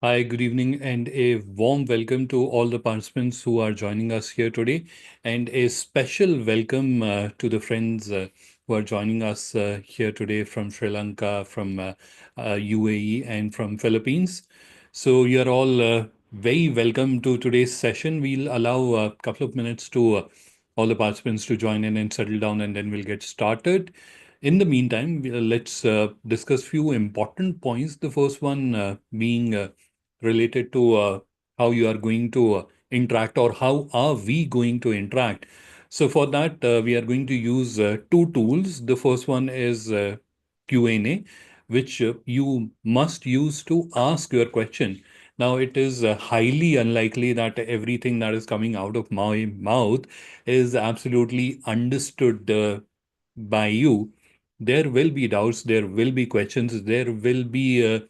Hi, good evening, and a warm welcome to all the participants who are joining us here today, and a special welcome to the friends who are joining us here today from Sri Lanka, from UAE, and from Philippines. So you're all very welcome to today's session. We'll allow a couple of minutes to all the participants to join in and settle down, and then we'll get started. In the meantime, let's discuss few important points. The first one being related to how you are going to interact or how are we going to interact. So for that, we are going to use two tools. The first one is Q&A, which you must use to ask your question. Now, it is highly unlikely that everything that is coming out of my mouth is absolutely understood by you. There will be doubts, there will be questions, there will be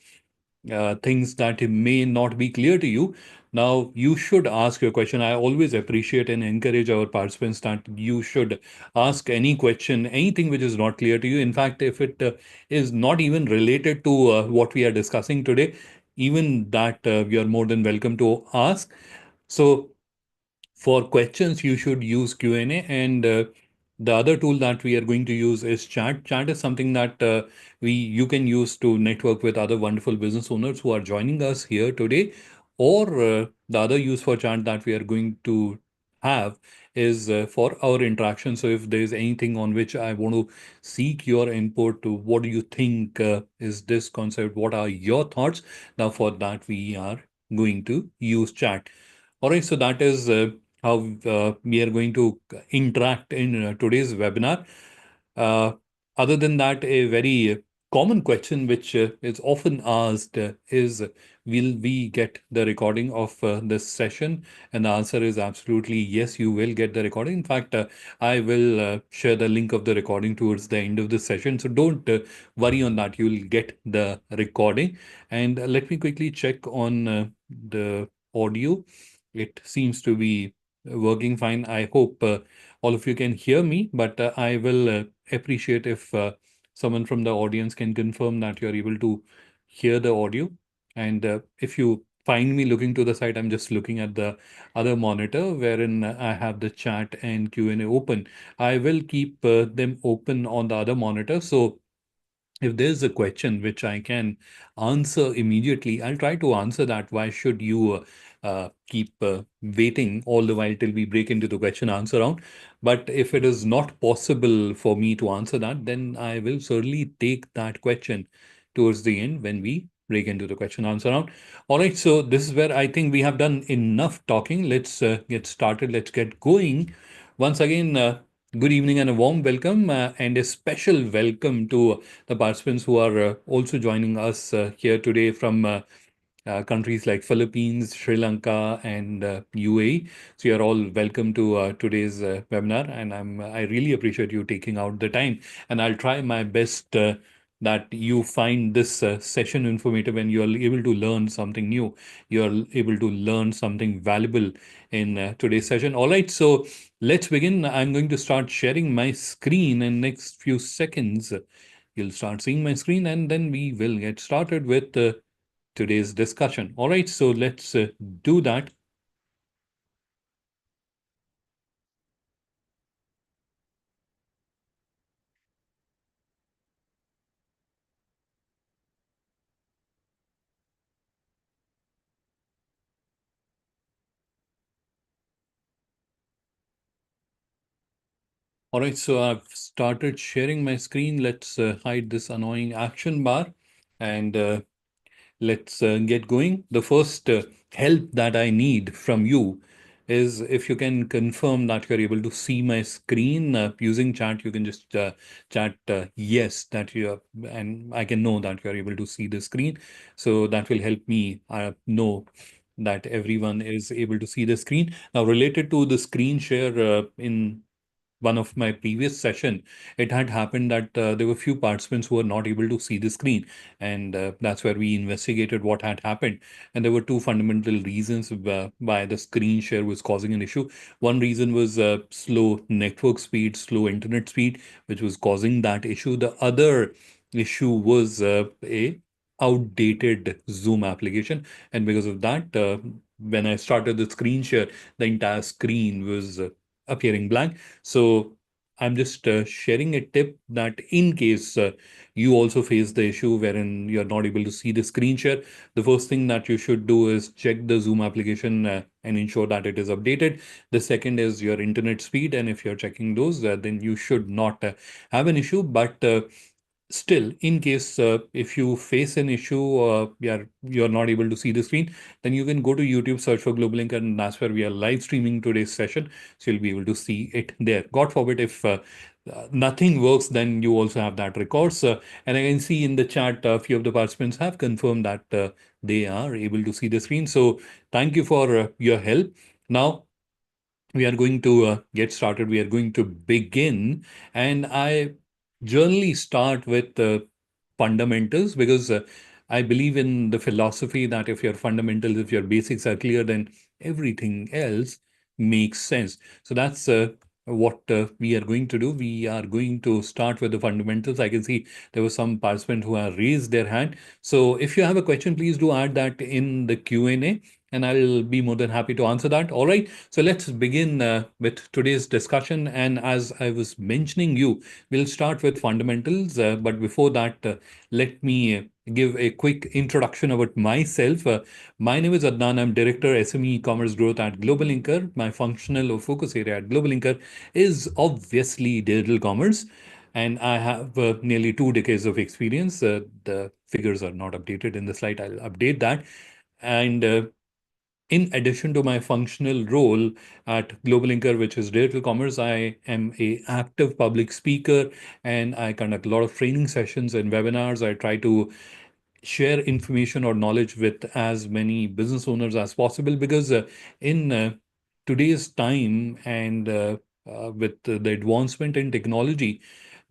things that may not be clear to you. Now, you should ask your question. I always appreciate and encourage our participants that you should ask any question, anything which is not clear to you. In fact, if it is not even related to what we are discussing today, even that you are more than welcome to ask. So, for questions, you should use Q&A. And the other tool that we are going to use is chat. Chat is something that you can use to network with other wonderful business owners who are joining us here today. Or the other use for chat that we are going to have is for our interaction. So if there is anything on which I want to seek your input to, what do you think is this concept? What are your thoughts? Now, for that, we are going to use chat. All right, so that is how we are going to interact in today's webinar. Uh, Other than that, a very common question which is often asked is, will we get the recording of this session? And the answer is absolutely yes, you will get the recording. In fact, I will share the link of the recording towards the end of the session. So don't worry on that. You'll get the recording. And let me quickly check on the audio. It seems to be working fine. I hope all of you can hear me, but I will appreciate if someone from the audience can confirm that you're able to hear the audio. And if you find me looking to the side, I'm just looking at the other monitor wherein I have the chat and Q&A open. I will keep them open on the other monitor. So if there's a question which I can answer immediately, I'll try to answer that. Why should you keep waiting all the while till we break into the question answer round? But if it is not possible for me to answer that, then I will certainly take that question towards the end when we break into the question answer round. All right, so this is where I think we have done enough talking. Let's get started. Let's get going. Once again, good evening and a warm welcome, and a special welcome to the participants who are also joining us here today from countries like Philippines, Sri Lanka, and UAE. So you're all welcome to today's webinar, and I really appreciate you taking out the time. And I'll try my best that you find this session informative and you're able to learn something new. You're able to learn something valuable in today's session. All right, so let's begin. I'm going to start sharing my screen in next few seconds. You'll start seeing my screen, and then we will get started with today's discussion. All right, so let's do that. All right, so I've started sharing my screen. Let's hide this annoying action bar and let's get going. The first help that I need from you is if you can confirm that you're able to see my screen using chat. You can just chat yes that you are, and I can know that you're able to see the screen. So that will help me know that everyone is able to see the screen. Now, related to the screen share in one of my previous session, it had happened that there were few participants who were not able to see the screen, and that's where we investigated what had happened. And there were two fundamental reasons why the screen share was causing an issue. One reason was slow network speed, slow internet speed, which was causing that issue. The other issue was a outdated Zoom application. And because of that, when I started the screen share, the entire screen was appearing blank. So I'm just sharing a tip that in case you also face the issue wherein you're not able to see the screen share, the first thing that you should do is check the Zoom application and ensure that it is updated. The second is your internet speed, and if you're checking those, then you should not have an issue. But still, in case if you face an issue, you're not able to see the screen, then you can go to YouTube, search for GlobalLinker, and that's where we are live streaming today's session. So you'll be able to see it there. God forbid if nothing works, then you also have that recourse. And I can see in the chat, a few of the participants have confirmed that they are able to see the screen. So thank you for your help. Now, we are going to get started. We are going to begin. And I generally start with fundamentals because I believe in the philosophy that if your fundamentals, if your basics are clear, then everything else makes sense. So that's what we are going to do. We are going to start with the fundamentals. I can see there was some participant who have raised their hand. So if you have a question, please do add that in the Q&A and I'll be more than happy to answer that. All right. So let's begin with today's discussion. And as I was mentioning you, we'll start with fundamentals. But before that, let me give a quick introduction about myself. My name is Adnan. I'm Director SME Commerce Growth at GlobalLinker. My functional or focus area at GlobalLinker is obviously digital commerce. And I have nearly 2 decades of experience. The figures are not updated in the slide. I'll update that. And in addition to my functional role at GlobalLinker, which is digital commerce, I am a active public speaker and I conduct a lot of training sessions and webinars. I try to share information or knowledge with as many business owners as possible because in today's time and with the advancement in technology,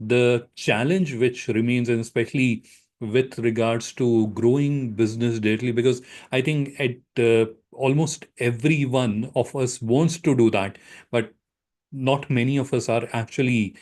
the challenge which remains, and especially with regards to growing business digitally, because I think at almost every one of us wants to do that, but not many of us are actually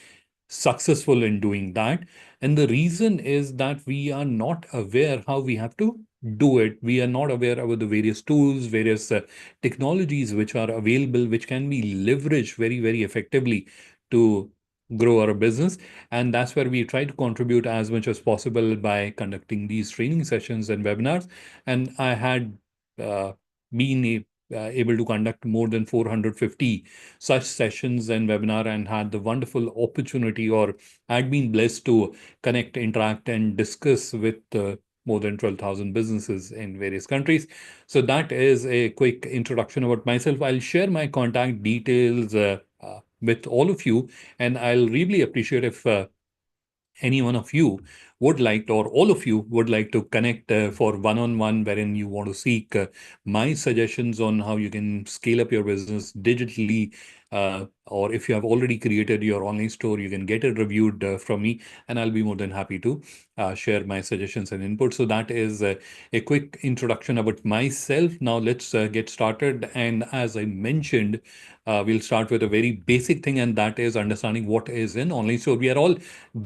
successful in doing that. And the reason is that we are not aware how we have to do it. We are not aware about the various tools, various technologies which are available, which can be leveraged very, very effectively to grow our business. And that's where we try to contribute as much as possible by conducting these training sessions and webinars. And I had been able to conduct more than 450 such sessions and webinar and had the wonderful opportunity or had been blessed to connect, interact, and discuss with more than 12,000 businesses in various countries. So that is a quick introduction about myself. I'll share my contact details with all of you, and I'll really appreciate if any one of you would like to, or all of you would like to connect for one-on-one, wherein you want to seek my suggestions on how you can scale up your business digitally, or if you have already created your online store, you can get it reviewed from me, and I'll be more than happy to share my suggestions and input. So that is a quick introduction about myself. Now let's get started. And as I mentioned, we'll start with a very basic thing, and that is understanding what is an online store. We are all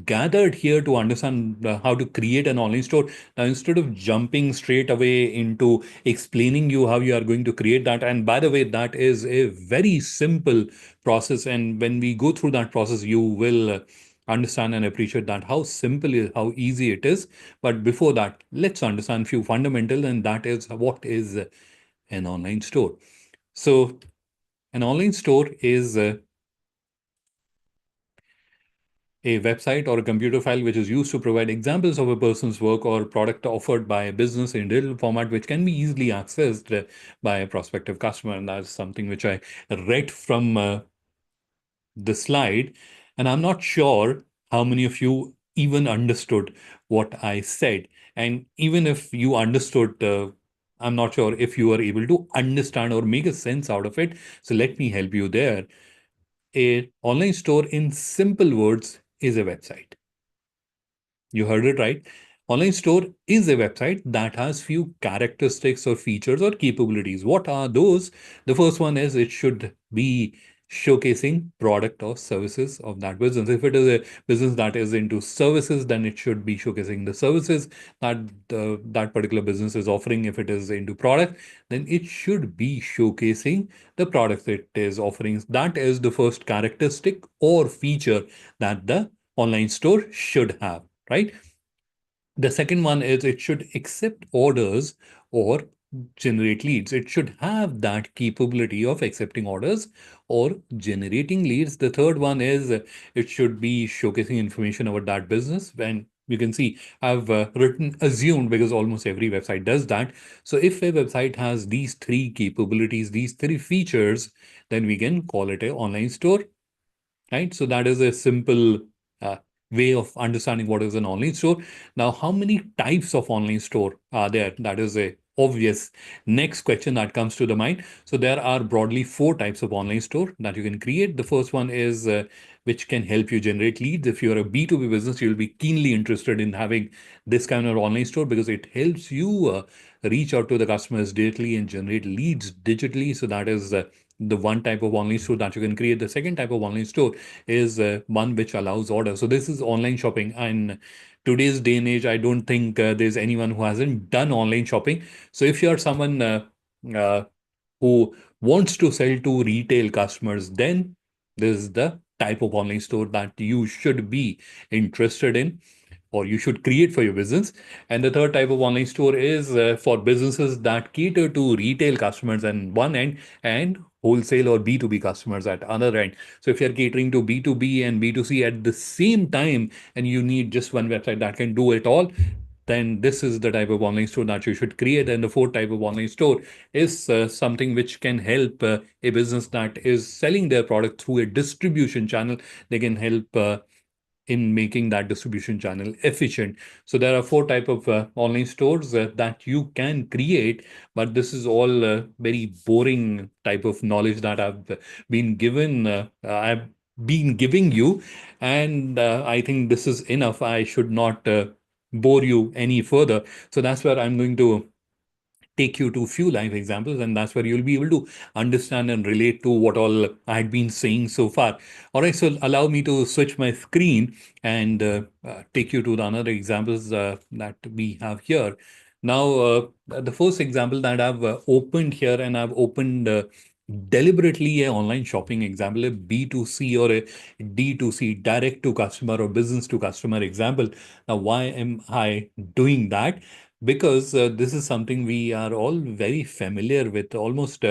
gathered here to understand how to create an online store. Now, instead of jumping straight away into explaining you how you are going to create that, and by the way, that is a very simple process. And when we go through that process, you will understand and appreciate that how simple is, how easy it is. But before that, let's understand few fundamentals, and that is what is an online store. So an online store is a website or a computer file which is used to provide examples of a person's work or product offered by a business in digital format, which can be easily accessed by a prospective customer. And that's something which I read from the slide. And I'm not sure how many of you even understood what I said. And even if you understood, I'm not sure if you are able to understand or make a sense out of it. So let me help you there. A online store, in simple words, is a website. You heard it right. Online store is a website that has few characteristics or features or capabilities. What are those? The first one is it should be showcasing product or services of that business. If it is a business that is into services, then it should be showcasing the services that that particular business is offering. If it is into product, then it should be showcasing the products it is offering. That is the first characteristic or feature that the online store should have, right? The second one is it should accept orders or generate leads. It should have that capability of accepting orders or generating leads. The third one is it should be showcasing information about that business. And you can see I've written assumed because almost every website does that. So if a website has these three capabilities, these three features, then we can call it an online store, right? So that is a simple uh, way of understanding what is an online store. Now, how many types of online store are there? That is a obvious next question that comes to the mind. So there are broadly four types of online store that you can create. The first one is which can help you generate leads. If you're a B2B business, you'll be keenly interested in having this kind of online store because it helps you reach out to the customers digitally and generate leads digitally. So that is the one type of online store that you can create. The second type of online store is one which allows order. So this is online shopping. And today's day and age, I don't think there's anyone who hasn't done online shopping. So if you're someone uh, who wants to sell to retail customers, then this is the type of online store that you should be interested in or you should create for your business. And the third type of online store is for businesses that cater to retail customers on one end and wholesale or B2B customers at other end. So if you're catering to B2B and B2C at the same time and you need just one website that can do it all, then this is the type of online store that you should create. And the fourth type of online store is something which can help a business that is selling their product through a distribution channel. They can help in making that distribution channel efficient. So there are four type of online stores that you can create, but this is all very boring type of knowledge that I've been giving you, and I think this is enough. I should not bore you any further. So that's where I'm going to take you to a few live examples, and that's where you'll be able to understand and relate to what all I had been saying so far. All right, so allow me to switch my screen and take you to the another examples that we have here. Now, the first example that I've opened here, and I've opened deliberately a online shopping example, a B2C or a D2C, direct to customer or business to customer example. Now, why am I doing that? Because this is something we are all very familiar with. Almost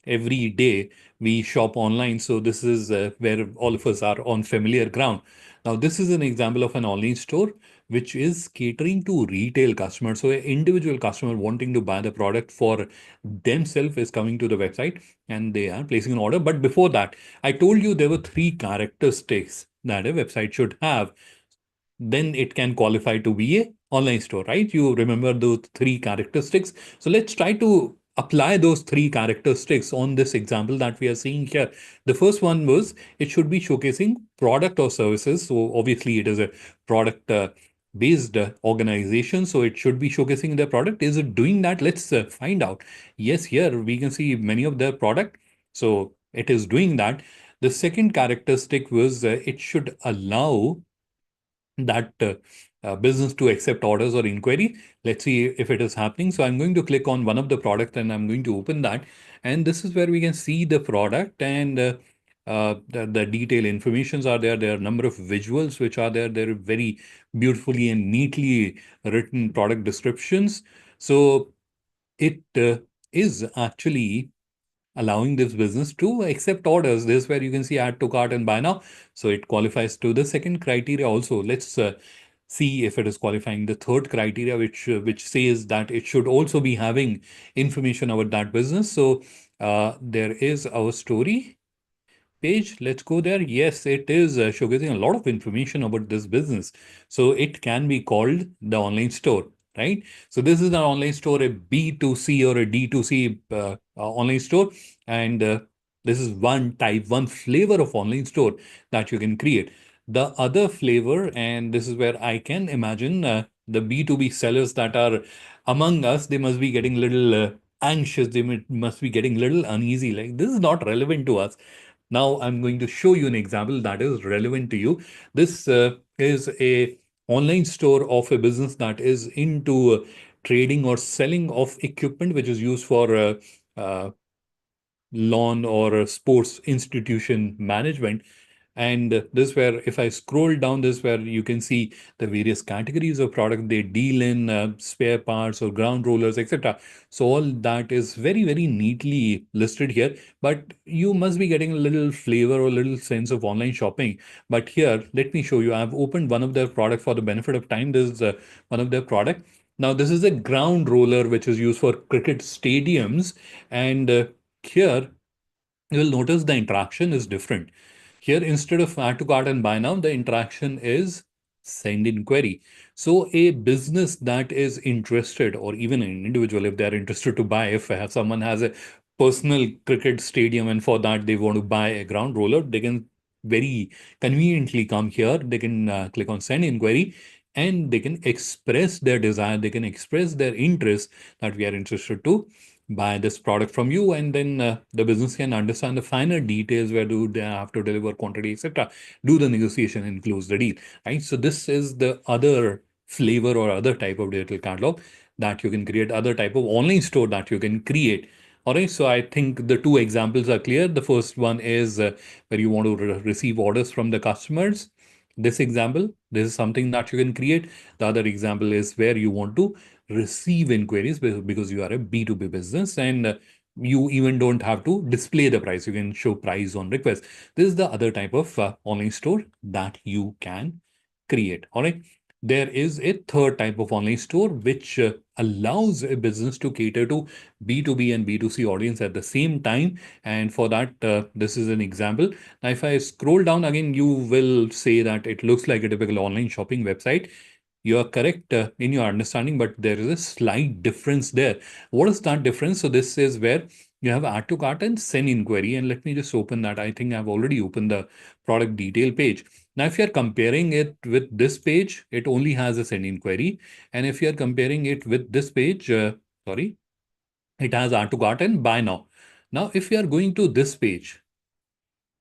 every day we shop online. So this is where all of us are on familiar ground. Now, this is an example of an online store which is catering to retail customers. So an individual customer wanting to buy the product for themselves is coming to the website and they are placing an order. But before that, I told you there were three characteristics that a website should have, then it can qualify to be a online store, right? You remember those three characteristics. So let's try to apply those three characteristics on this example that we are seeing here. The first one was it should be showcasing product or services. So obviously it is a product based organization. So it should be showcasing their product. Is it doing that? Let's find out. Yes, here we can see many of their product. So it is doing that. The second characteristic was it should allow that business to accept orders or inquiry. Let's see if it is happening. So I'm going to click on one of the products and I'm going to open that. And this is where we can see the product and the detailed informations are there. There are a number of visuals which are there. They're very beautifully and neatly written product descriptions. So it is actually allowing this business to accept orders. This is where you can see add to cart and buy now. So it qualifies to the second criteria also. Let's see if it is qualifying the third criteria, which says that it should also be having information about that business. So there is our story page. Let's go there. Yes, it is showcasing a lot of information about this business. So it can be called the online store, right? So this is an online store, a B2C or a D2C online store. And this is one type, one flavor of online store that you can create. The other flavor, and this is where I can imagine the B2B sellers that are among us, they must be getting little anxious. They must be getting little uneasy. Like, this is not relevant to us. Now I'm going to show you an example that is relevant to you. This is a online store of a business that is into trading or selling of equipment which is used for uh, lawn or sports institution management. And this where if I scroll down, this where you can see the various categories of product they deal in, spare parts or ground rollers, etc. So all that is very, very neatly listed here. But you must be getting a little flavor or a little sense of online shopping. But here, let me show you. I've opened one of their product for the benefit of time. This is one of their product. Now, this is a ground roller which is used for cricket stadiums. And here, you will notice the interaction is different. Here, instead of add to cart and buy now, the interaction is send inquiry. So a business that is interested, or even an individual, if they are interested to buy, if someone has a personal cricket stadium and for that they want to buy a ground roller, they can very conveniently come here. They can click on send inquiry and they can express their desire. They can express their interest that we are interested to buy this product from you, and then the business can understand the finer details, where do they have to deliver quantity, etc., do the negotiation and close the deal, right? So this is the other flavor or other type of digital catalog that you can create, other type of online store that you can create. All right, so I think the two examples are clear. The first one is where you want to receive orders from the customers. This example, this is something that you can create. The other example is where you want to receive inquiries because you are a B2B business, and you even don't have to display the price. You can show price on request. This is the other type of online store that you can create. All right. There is a third type of online store which allows a business to cater to B2B and B2C audience at the same time. And for that, this is an example. Now, if I scroll down again, you will say that it looks like a typical online shopping website. You are correct in your understanding, but there is a slight difference there. What is that difference? So this is where you have add to cart and send inquiry. And let me just open that. I think I've already opened the product detail page. Now, if you're comparing it with this page, it only has a send inquiry. And if you're comparing it with this page, sorry, it has add to cart and buy now. Now, if you are going to this page,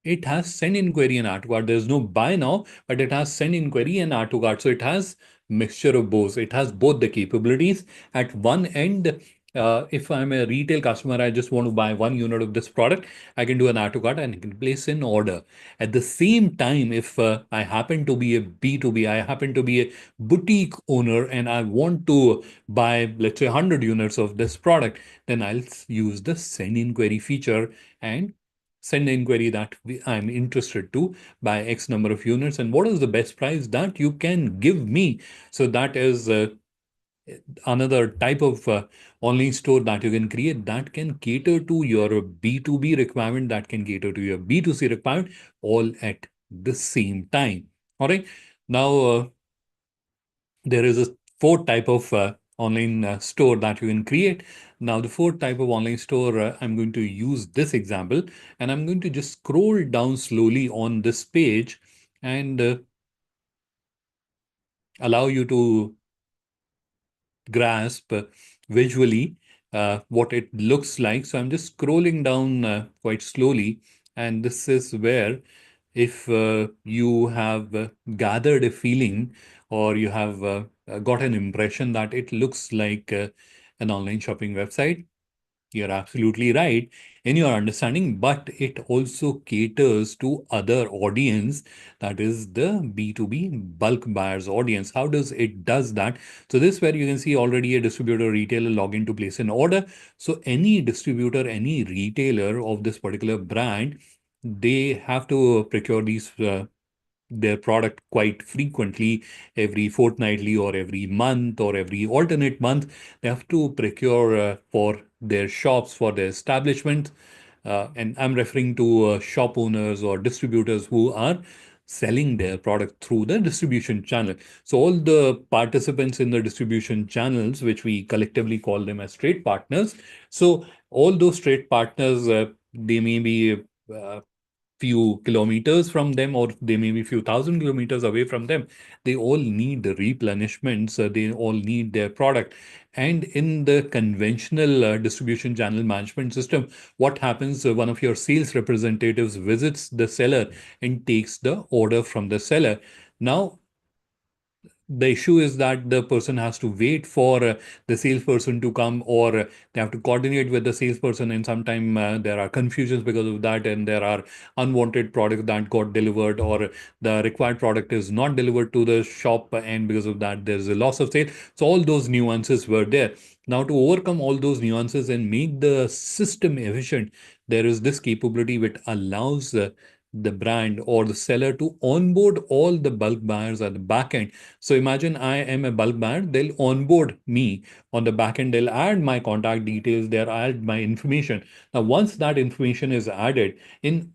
it has send inquiry and add to cart. There's no buy now, but it has send inquiry and add to cart. So it has mixture of both. It has both the capabilities. At one end, if I'm a retail customer, I just want to buy 1 unit of this product, I can do an add to cart and I can place an order. At the same time, if I happen to be a B2B, I happen to be a boutique owner and I want to buy, let's say, 100 units of this product, then I'll use the send inquiry feature and send an inquiry that I'm interested to buy X number of units, and what is the best price that you can give me. So that is another type of online store that you can create that can cater to your B2B requirement, that can cater to your B2C requirement, all at the same time. All right. Now, there is a fourth type of online store that you can create. Now, the fourth type of online store, I'm going to use this example, and I'm going to just scroll down slowly on this page and allow you to grasp visually what it looks like. So I'm just scrolling down quite slowly, and this is where if you have gathered a feeling or you have got an impression that it looks like an online shopping website, you're absolutely right in your understanding, but it also caters to other audience, that is the B2B bulk buyers audience. How does it does that? So this where you can see already a distributor retailer log in to place an order. So any distributor, any retailer of this particular brand, they have to procure these their product quite frequently, every fortnightly or every month or every alternate month. They have to procure for their shops, for their establishment. And I'm referring to shop owners or distributors who are selling their product through the distribution channel. So all the participants in the distribution channels, which we collectively call them as trade partners. So all those trade partners, they may be few kilometers from them, or they may be few thousand kilometers away from them. They all need replenishments. They all need their product. And in the conventional distribution channel management system, what happens? One of your sales representatives visits the seller and takes the order from the seller. Now, the issue is that the person has to wait for the salesperson to come, or they have to coordinate with the salesperson, and sometimes there are confusions because of that, and there are unwanted products that got delivered, or the required product is not delivered to the shop, and because of that there's a loss of sale. So all those nuances were there. Now, to overcome all those nuances and make the system efficient, there is this capability which allows the brand or the seller to onboard all the bulk buyers at the back end. So imagine I am a bulk buyer, they'll onboard me on the back end, they'll add my contact details, they'll add my information. Now, once that information is added, in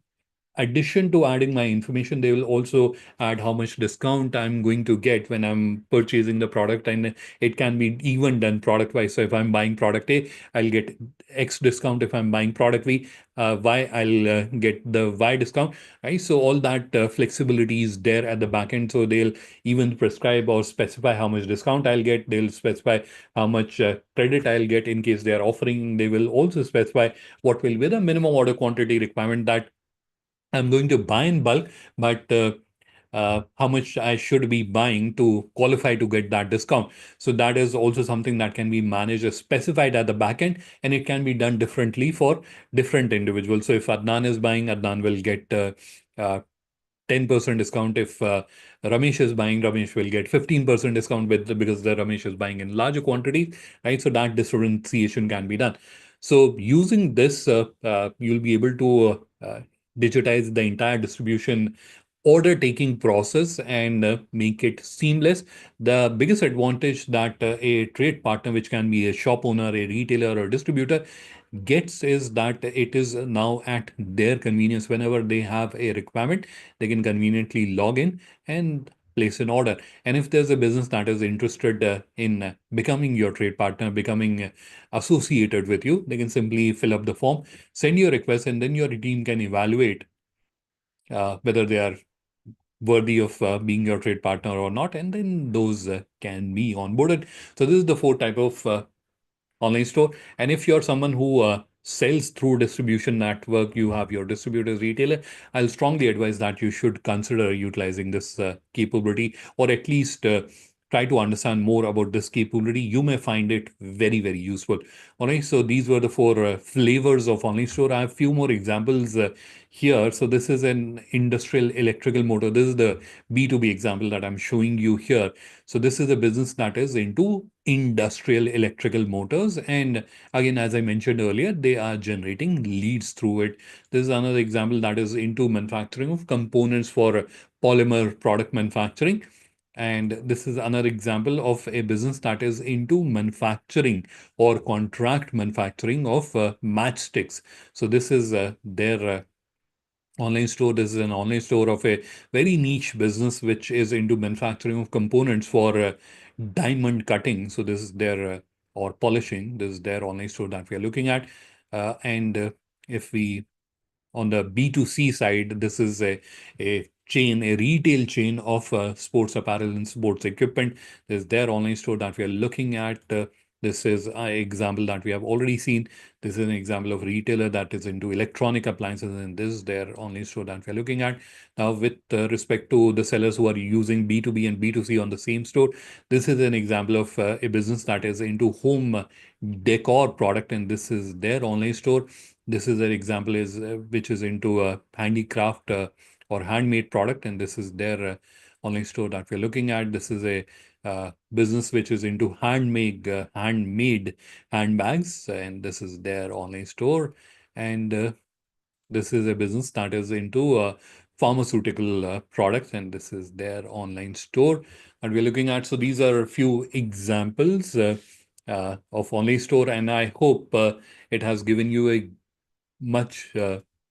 addition to adding my information, they will also add how much discount I'm going to get when I'm purchasing the product. And it can be even done product wise. So if I'm buying product A, I'll get X discount. If I'm buying product B, Y, I'll get the Y discount, right? So all that flexibility is there at the back end. So they'll even prescribe or specify how much discount I'll get. They'll specify how much credit I'll get in case they are offering. They will also specify what will be the minimum order quantity requirement that I'm going to buy in bulk, but how much I should be buying to qualify to get that discount. So that is also something that can be managed or specified at the back end, and it can be done differently for different individuals. So if Adnan is buying, Adnan will get uh, 10% discount. If Ramesh is buying, Ramesh will get 15% discount because the Ramesh is buying in larger quantities, right? So that differentiation can be done. So using this, you'll be able to digitize the entire distribution order taking process and make it seamless. The biggest advantage that a trade partner, which can be a shop owner, a retailer, or distributor, gets is that it is now at their convenience. Whenever they have a requirement, they can conveniently log in and place an order. And if there's a business that is interested in becoming your trade partner, becoming associated with you, they can simply fill up the form, send your request, and then your team can evaluate whether they are worthy of being your trade partner or not, and then those can be onboarded. So this is the four type of online store. And if you're someone who sells through distribution network, you have your distributors, retailer, I'll strongly advise that you should consider utilizing this capability, or at least try to understand more about this capability. You may find it very, very useful. All right. So these were the four flavors of online store. I have few more examples here. So this is an industrial electrical motor. This is the B2B example that I'm showing you here. So this is a business that is into industrial electrical motors. And again, as I mentioned earlier, they are generating leads through it. This is another example that is into manufacturing of components for polymer product manufacturing. And this is another example of a business that is into manufacturing or contract manufacturing of matchsticks. So this is their online store. This is an online store of a very niche business which is into manufacturing of components for diamond cutting. So this is their or polishing. This is their online store that we are looking at. And if we on the B2C side, this is a chain, a retail chain of sports apparel and sports equipment. There's their online store that we are looking at. This is an example that we have already seen. This is an example of retailer that is into electronic appliances, and this is their online store that we're looking at. Now, with respect to the sellers who are using B2B and B2C on the same store, this is an example of a business that is into home decor product, and this is their online store. This is an example is which is into handicraft or handmade product, and this is their online store that we're looking at. This is a business which is into handmade handbags, and this is their online store. And this is a business that is into pharmaceutical products, and this is their online store that we're looking at. So these are a few examples of online store, and I hope it has given you a much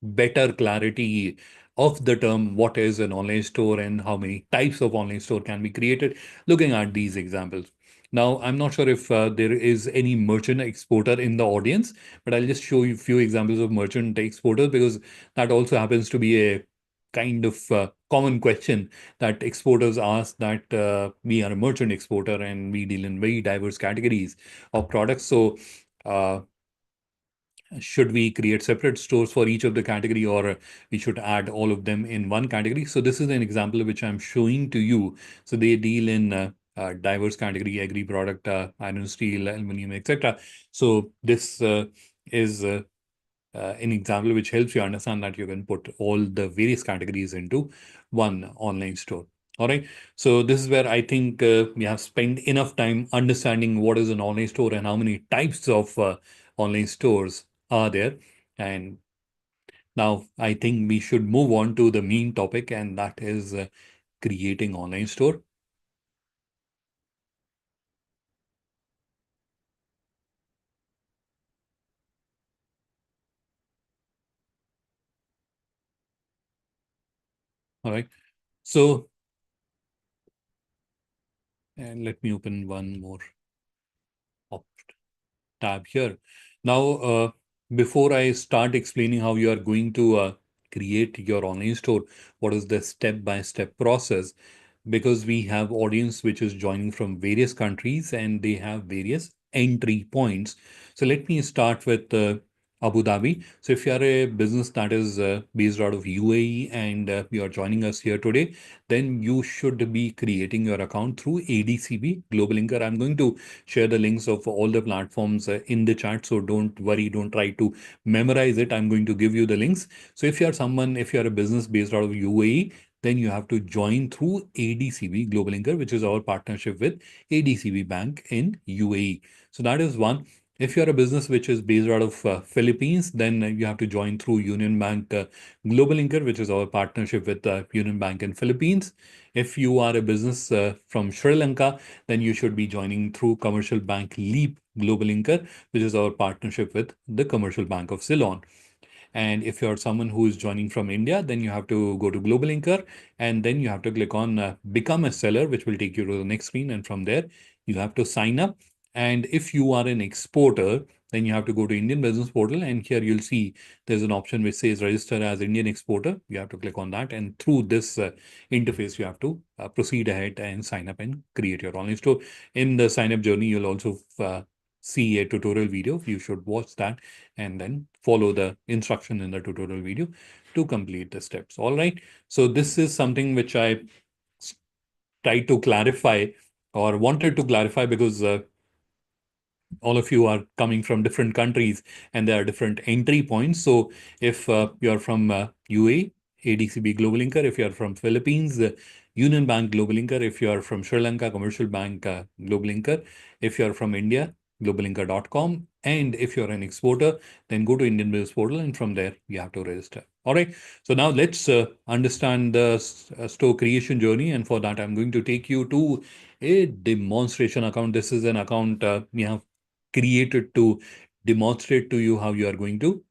better clarity of the term what is an online store and how many types of online store can be created looking at these examples. Now, I'm not sure if there is any merchant exporter in the audience, but I'll just show you a few examples of merchant exporters because that also happens to be a kind of common question that exporters ask that we are a merchant exporter and we deal in very diverse categories of products. So, uh, should we create separate stores for each of the category, or we should add all of them in one category? So this is an example which I'm showing to you. So they deal in diverse category, agri product, iron, steel, aluminum, etc. So this is an example which helps you understand that you can put all the various categories into one online store. All right. So this is where I think we have spent enough time understanding what is an online store and how many types of online stores are there. And now I think we should move on to the main topic, and that is creating online store. All right. So, and let me open one more tab here. Now, before I start explaining how you are going to create your online store, what is the step-by-step process? Because we have audience which is joining from various countries and they have various entry points. So let me start with Abu Dhabi. So if you are a business that is based out of UAE and you are joining us here today, then you should be creating your account through ADCB GlobalLinker. I'm going to share the links of all the platforms in the chat. So don't worry, don't try to memorize it. I'm going to give you the links. So if you're someone, if you're a business based out of UAE, then you have to join through ADCB GlobalLinker, which is our partnership with ADCB Bank in UAE. So that is one. If you're a business which is based out of Philippines, then you have to join through Union Bank GlobalLinker, which is our partnership with Union Bank in Philippines. If you are a business from Sri Lanka, then you should be joining through Commercial Bank Leap GlobalLinker, which is our partnership with the Commercial Bank of Ceylon. And if you're someone who is joining from India, then you have to go to GlobalLinker and then you have to click on Become a Seller, which will take you to the next screen. And from there, you have to sign up. And if you are an exporter, then you have to go to Indian Business Portal. And here you'll see there's an option which says register as Indian exporter. You have to click on that. And through this interface, you have to proceed ahead and sign up and create your online store. In the sign up journey, you'll also see a tutorial video. You should watch that and then follow the instruction in the tutorial video to complete the steps. All right. So this is something which I tried to clarify or wanted to clarify because all of you are coming from different countries and there are different entry points. So if you're from UAE, ADCB GlobalLinker, if you're from Philippines, Union Bank GlobalLinker, if you're from Sri Lanka, Commercial Bank GlobalLinker, if you're from India, globallinker.com, and if you're an exporter, then go to Indian Business Portal and from there you have to register. All right. So now let's understand the store creation journey, and for that I'm going to take you to a demonstration account. This is an account we have created to demonstrate to you how you are going to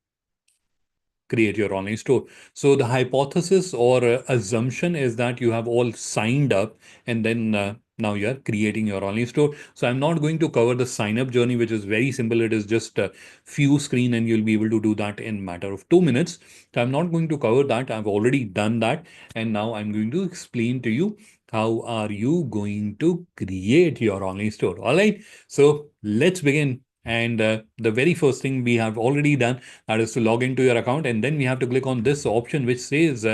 create your online store. So the hypothesis or assumption is that you have all signed up and then now you are creating your online store. So I'm not going to cover the sign up journey, which is very simple. It is just a few screen and you'll be able to do that in matter of 2 minutes. So I'm not going to cover that. I've already done that. And now I'm going to explain to you how are you going to create your online store. All right. So let's begin. And the very first thing we have already done, that is to log into your account, and then we have to click on this option which says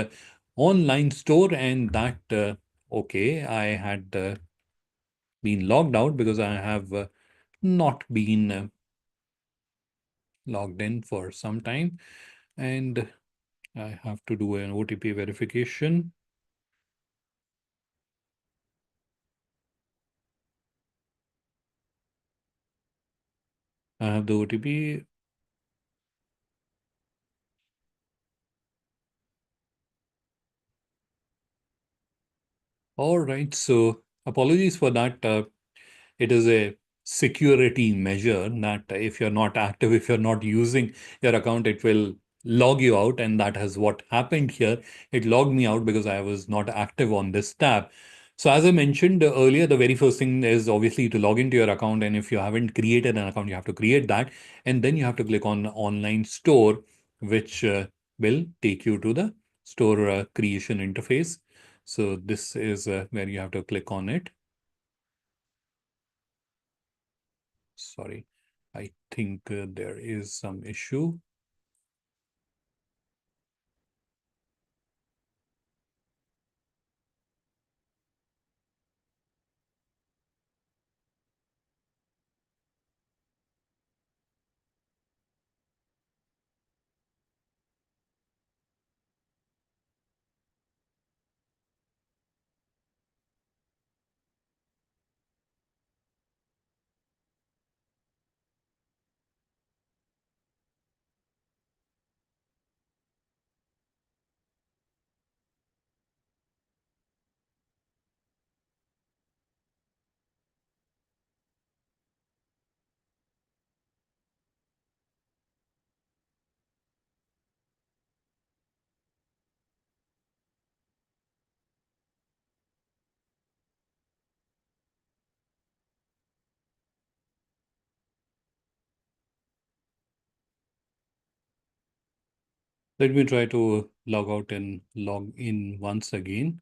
online store, and that okay, I had been logged out because I have not been logged in for some time, and I have to do an OTP verification. I have the OTP. All right, so apologies for that. It is a security measure that if you're not active, if you're not using your account, it will log you out. And that is what happened here. It logged me out because I was not active on this tab. So as I mentioned earlier, the very first thing is obviously to log into your account. And if you haven't created an account, you have to create that. And then you have to click on online store, which will take you to the store creation interface. So this is where you have to click on it. Sorry, I think there is some issue. Let me try to log out and log in once again.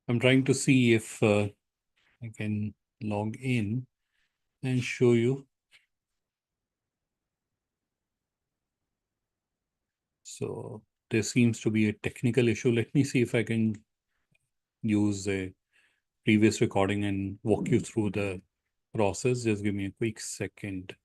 I'm trying to see if I can log in and show you. So there seems to be a technical issue. Let me see if I can use a previous recording and walk you through the process. Just give me a quick second.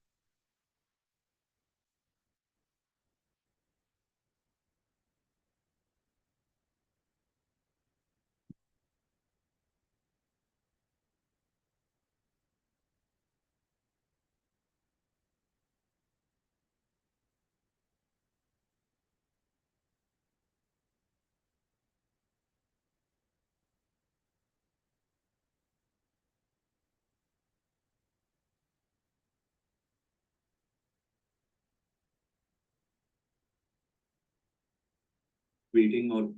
waiting or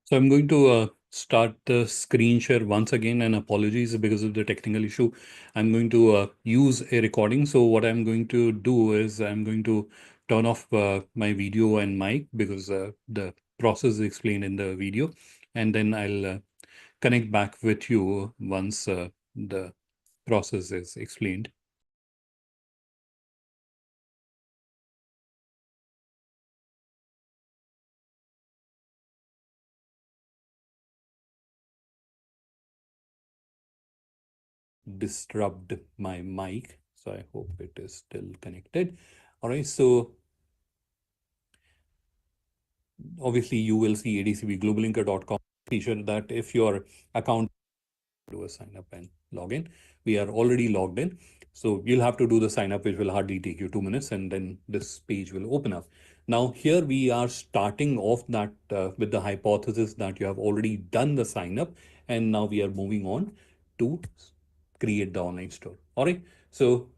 so I'm going to start the screen share once again, and apologies because of the technical issue. I'm going to use a recording. So what I'm going to do is I'm going to turn off my video and mic because the process is explained in the video, and then I'll connect back with you once the process is explained. Disrupt my mic. So I hope it is still connected. All right. So obviously you will see adcbgloballinker.com feature that if your account do a sign up and log in. We are already logged in. So you'll have to do the sign up, which will hardly take you 2 minutes, and then this page will open up. Now, here we are starting off that with the hypothesis that you have already done the sign up, and now we are moving on to create the online store. All right. So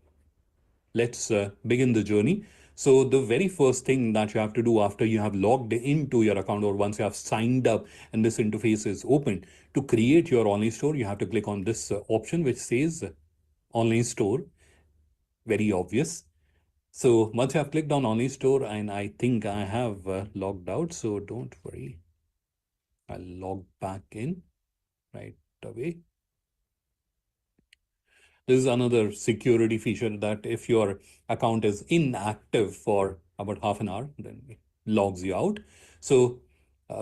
let's begin the journey. So the very first thing that you have to do after you have logged into your account or once you have signed up and this interface is open, to create your online store, you have to click on this option which says online store. Very obvious. So once you have clicked on online store, and I think I have logged out, so don't worry. I'll log back in right away. This is another security feature that if your account is inactive for about half an hour, then it logs you out. So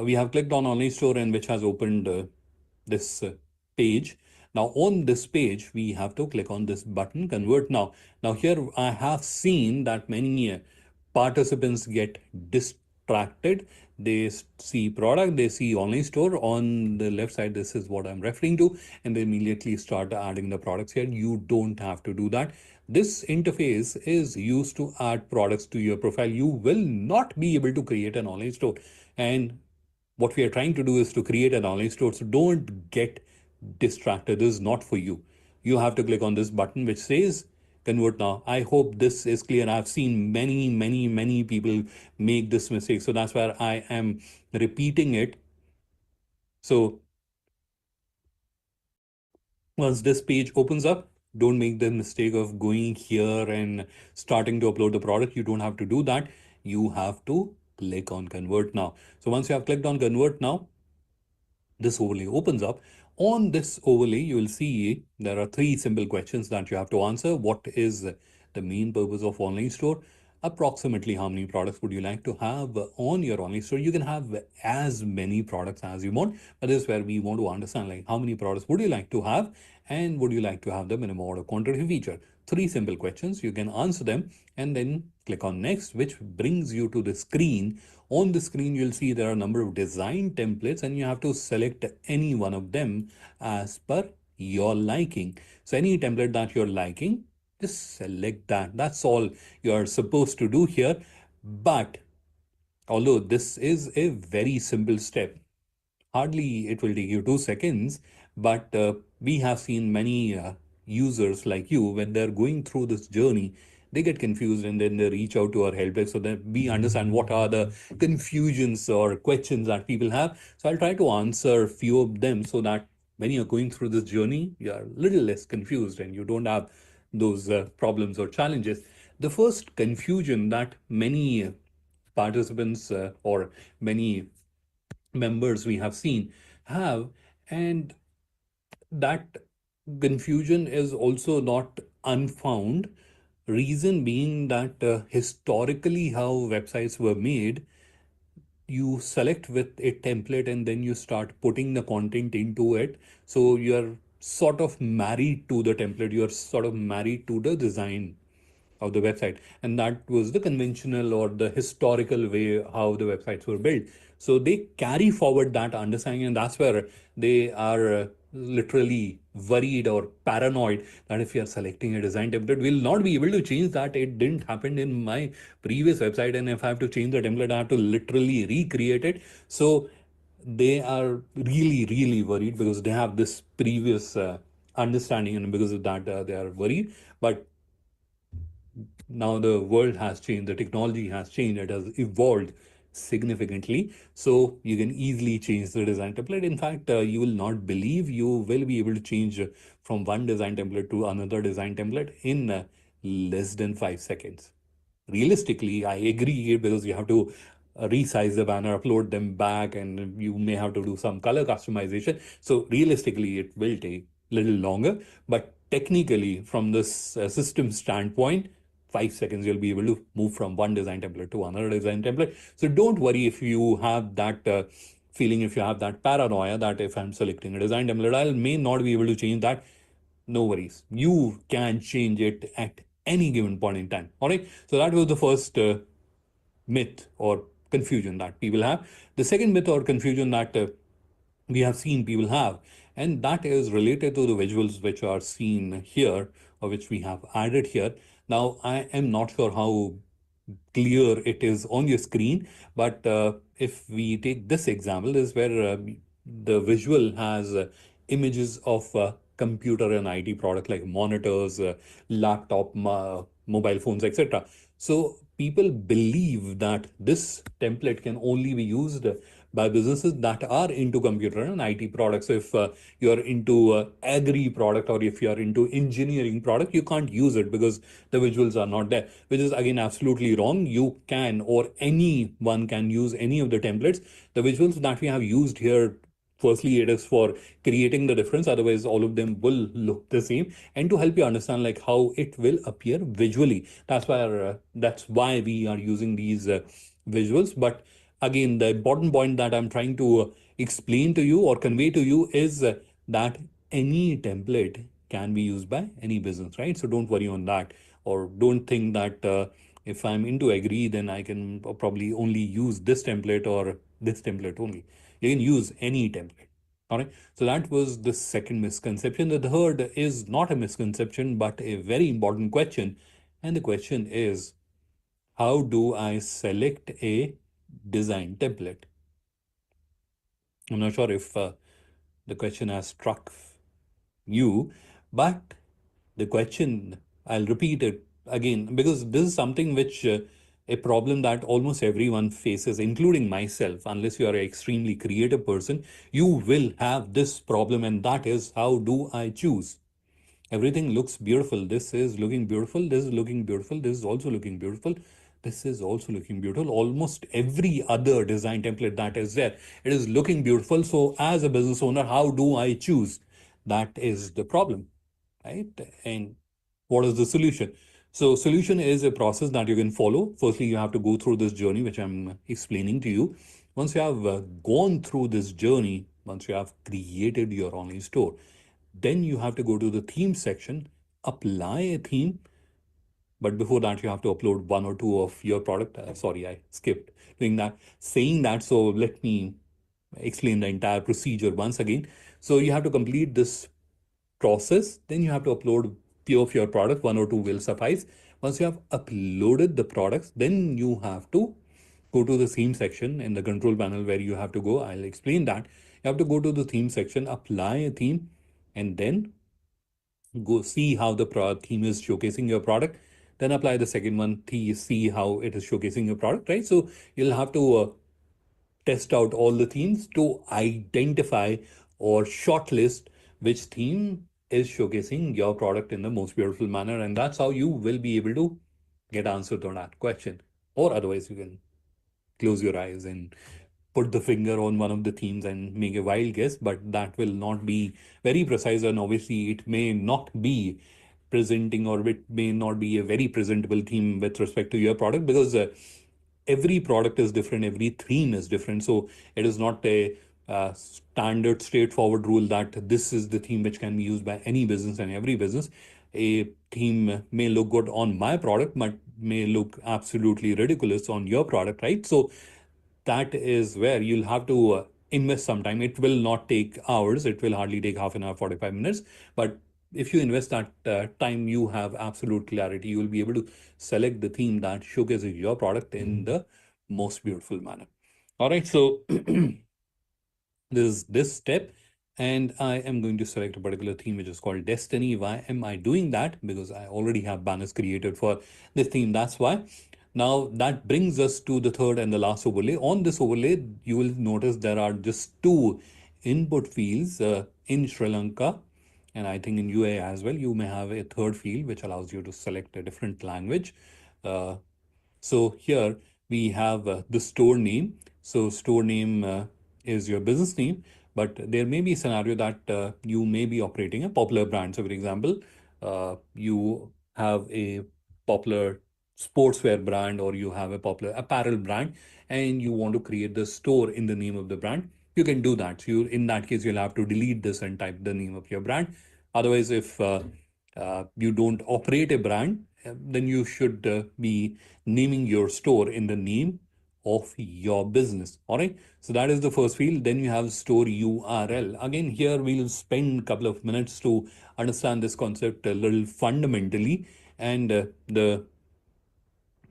we have clicked on online store and which has opened this page. Now on this page, we have to click on this button, convert now. Now here I have seen that many participants get distracted. They see product, they see online store on the left side. This is what I'm referring to, and they immediately start adding the products here. You don't have to do that. This interface is used to add products to your profile. You will not be able to create an online store. And what we are trying to do is to create an online store. So don't get distracted. This is not for you. You have to click on this button which says convert now. I hope this is clear. I've seen many people make this mistake. So that's why I am repeating it. So once this page opens up, don't make the mistake of going here and starting to upload the product. You don't have to do that. You have to click on convert now. So once you have clicked on convert now, this overlay opens up. On this overlay, you will see there are three simple questions that you have to answer. What is the main purpose of online store? Approximately how many products would you like to have on your online store? You can have as many products as you want, but this is where we want to understand like how many products would you like to have and would you like to have them in a order quantity feature? Three simple questions. You can answer them and then click on next, which brings you to the screen. On the screen, you'll see there are a number of design templates and you have to select any one of them as per your liking. So any template that you're liking, just select that. That's all you're supposed to do here. But although this is a very simple step, hardly it will take you 2 seconds, but we have seen many users like you, when they're going through this journey, they get confused and then they reach out to our help desk so that we understand what are the confusions or questions that people have. So I'll try to answer a few of them so that when you're going through this journey, you're a little less confused and you don't have those problems or challenges. The first confusion that many participants or many members we have seen have, and that confusion is also not unfound. Reason being that historically, how websites were made, you select with a template and then you start putting the content into it. So you're sort of married to the template, you're sort of married to the design. of the website. And that was the conventional or the historical way how the websites were built. So they carry forward that understanding, and that's where they are literally worried or paranoid that if you are selecting a design template, we'll not be able to change that. It didn't happen in my previous website, and if I have to change the template, I have to literally recreate it. So they are really, really worried because they have this previous understanding, and because of that, they are worried. But now the world has changed, the technology has changed, it has evolved significantly. So you can easily change the design template. In fact, you will not believe, you will be able to change from one design template to another design template in less than 5 seconds. Realistically, I agree, because you have to resize the banner, upload them back, and you may have to do some color customization. So realistically, it will take a little longer. But technically, from this system standpoint, 5 seconds you'll be able to move from one design template to another design template. So don't worry if you have that feeling, if you have that paranoia that if I'm selecting a design template, I may not be able to change that. No worries. You can change it at any given point in time. All right. So that was the first myth or confusion that people have. The second myth or confusion that we have seen people have, and that is related to the visuals which are seen here, or which we have added here. Now, I am not sure how clear it is on your screen, but if we take this example, this is where the visual has images of computer and IT product like monitors, laptop, mobile phones, etc. So people believe that this template can only be used by businesses that are into computer and IT products. So if you're into agri product, or if you're into engineering product, you can't use it because the visuals are not there, which is again absolutely wrong. You can, or anyone can use any of the templates. The visuals that we have used here, firstly, it is for creating the difference, otherwise all of them will look the same, and to help you understand like how it will appear visually. That's why we are using these visuals. But again, the important point that I'm trying to explain to you or convey to you is that any template can be used by any business, right? So don't worry on that, or don't think that if I'm into agree, then I can probably only use this template or this template only. You can use any template. All right. So that was the second misconception. The third is not a misconception, but a very important question. And the question is, how do I select a design template? I'm not sure if the question has struck you, but the question, I'll repeat it again, because this is something which a problem that almost everyone faces, including myself. Unless you are an extremely creative person, you will have this problem, and that is, how do I choose? Everything looks beautiful. This is looking beautiful. This is looking beautiful. This is also looking beautiful. This is also looking beautiful. Almost every other design template that is there, it is looking beautiful. So as a business owner, how do I choose? That is the problem, right? And what is the solution? So solution is a process that you can follow. Firstly, you have to go through this journey, which I'm explaining to you. Once you have gone through this journey, once you have created your online store, then you have to go to the theme section, apply a theme. But before that, you have to upload one or two of your product. Sorry, I skipped doing that, saying that. So let me explain the entire procedure once again. So you have to complete this process. Then you have to upload few of your product, one or two will suffice. Once you have uploaded the products, then you have to go to the theme section in the control panel, where you have to go. I'll explain that. You have to go to the theme section, apply a theme, and then go see how the theme is showcasing your product. Then apply the second one, see how it is showcasing your product, right? So you'll have to test out all the themes to identify or shortlist which theme is showcasing your product in the most beautiful manner. And that's how you will be able to get answer to that question. Or otherwise, you can close your eyes and put the finger on one of the themes and make a wild guess, but that will not be very precise. And obviously, it may not be presenting, or it may not be a very presentable theme with respect to your product, because every product is different, every theme is different. So it is not a standard, straightforward rule that this is the theme which can be used by any business and every business. a theme may look good on my product, but may look absolutely ridiculous on your product, right? So that is where you'll have to invest some time. It will not take hours. It will hardly take half an hour, 45 minutes. But if you invest that time, you have absolute clarity. You will be able to select the theme that showcases your product in the most beautiful manner. All right. So this step, and I am going to select a particular theme which is called Destiny. Why am I doing that? Because I already have banners created for this theme. That's why. Now that brings us to the third and the last overlay. On this overlay, you will notice there are just two input fields in Sri Lanka, and I think in UAE as well. You may have a third field which allows you to select a different language. Uh, so here we have the store name. So store name is your business name, but there may be a scenario that you may be operating a popular brand. So for example, you have a popular sportswear brand or you have a popular apparel brand and you want to create the store in the name of the brand, you can do that. So in that case, you'll have to delete this and type the name of your brand. Otherwise, if you don't operate a brand, then you should be naming your store in the name of your business. All right. So that is the first field. Then you have store URL. Again, here we'll spend a couple of minutes to understand this concept a little fundamentally. And the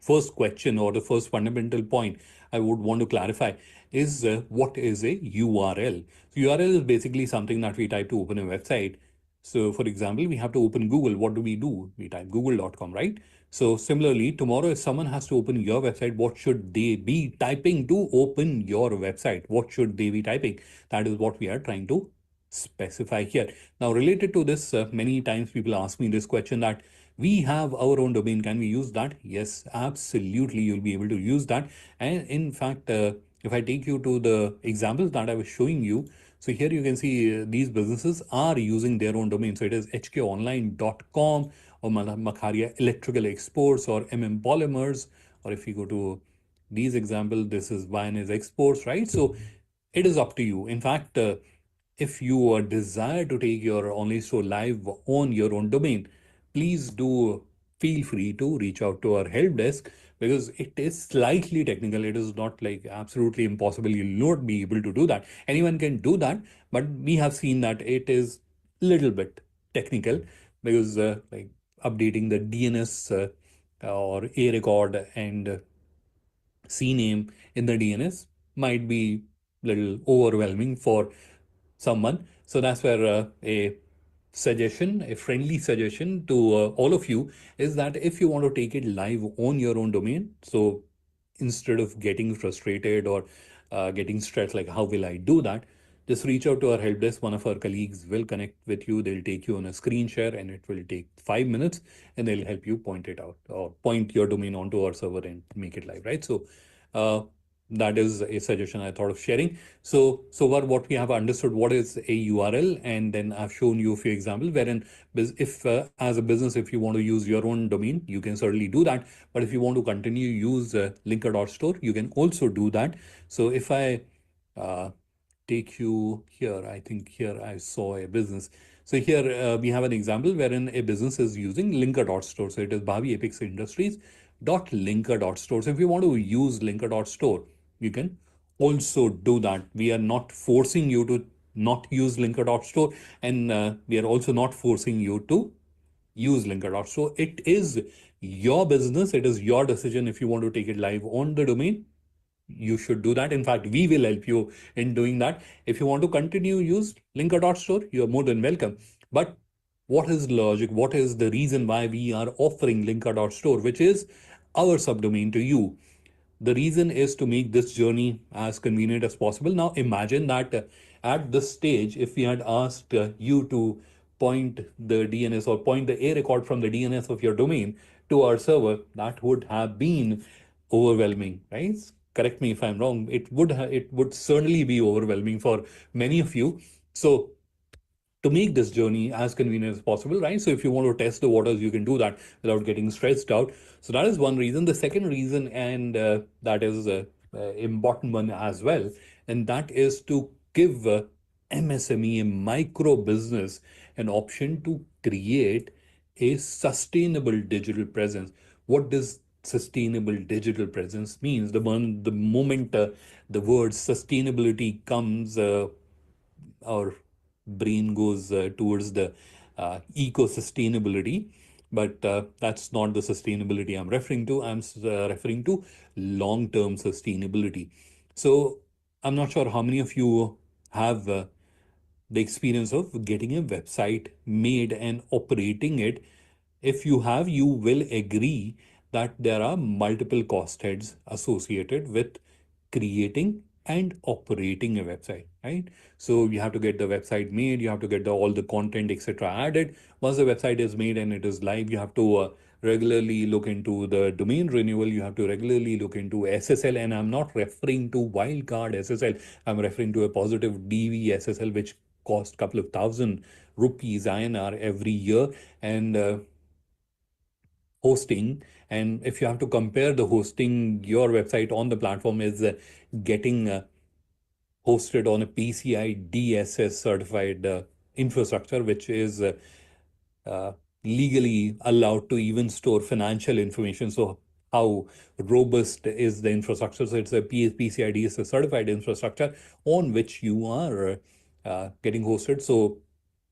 first question or the first fundamental point I would want to clarify is what is a URL? So URL is basically something that we type to open a website. So for example, we have to open Google. What do? We type google.com, right? So similarly, tomorrow if someone has to open your website, what should they be typing to open your website? What should they be typing? That is what we are trying to specify here. Now, related to this, many times people ask me this question that we have our own domain. Can we use that? Yes, absolutely. You'll be able to use that. And in fact, if I take you to the examples that I was showing you, so here you can see these businesses are using their own domain. So it is hkonline.com or Makharia Electrical Exports or Polymers. Or if you go to these examples, this is Vione's Exports, right? So it is up to you. In fact, if you desire to take your online store live on your own domain, please do feel free to reach out to our help desk because it is slightly technical. It is not like absolutely impossible. You'll not be able to do that. Anyone can do that, but we have seen that it is a little bit technical because like updating the DNS or a record and CNAME in the DNS might be a little overwhelming for someone. So that's where a friendly suggestion to all of you is that if you want to take it live on your own domain, so instead of getting frustrated or getting stressed, like how will I do that? Just reach out to our help desk. One of our colleagues will connect with you. They'll take you on a screen share and it will take 5 minutes and they'll help you point it out or point your domain onto our server and make it live, right? So uh, that is a suggestion I thought of sharing. So what we have understood what is a URL, and then I've shown you a few examples wherein if as a business, if you want to use your own domain, you can certainly do that. But if you want to continue use linker.store, you can also do that. So if I uh, take you here, I think here I saw a business. So here we have an example wherein a business is using linker.store. So it is Bhavi Apex Industries .linker.store. So if you want to use linker.store, you can also do that. We are not forcing you to not use linker.store, and we are also not forcing you to use linker.store. It is your business. It is your decision if you want to take it live on the domain. You should do that. In fact, we will help you in doing that. If you want to continue use linker.store, you are more than welcome. But what is the logic? What is the reason why we are offering linker.store, which is our subdomain to you? The reason is to make this journey as convenient as possible. Now, imagine that at this stage, if we had asked you to point the DNS or point the A record from the DNS of your domain to our server, that would have been overwhelming, right? Correct me if I'm wrong. It would certainly be overwhelming for many of you. So to make this journey as convenient as possible, right? So if you want to test the waters, you can do that without getting stressed out. So that is one reason. The second reason, and that is important one as well, and that is to give MSME, a micro business, an option to create a sustainable digital presence. What does sustainable digital presence means? The moment the word sustainability comes, our brain goes towards the eco-sustainability, but that's not the sustainability I'm referring to. I'm referring to long-term sustainability. So I'm not sure how many of you have the experience of getting a website made and operating it. If you have, you will agree that there are multiple cost heads associated with creating and operating a website, right? So you have to get the website made, you have to get all the content, etc. added. Once the website is made and it is live, you have to regularly look into the domain renewal. You have to regularly look into SSL, and I'm not referring to wildcard SSL. I'm referring to a positive DV SSL, which cost a couple of thousand rupees INR every year. And hosting, and if you have to compare the hosting, your website on the platform is getting hosted on a PCI DSS certified infrastructure, which is uh, legally allowed to even store financial information. So how robust is the infrastructure? So it's a PCI DSS certified infrastructure on which you are getting hosted. So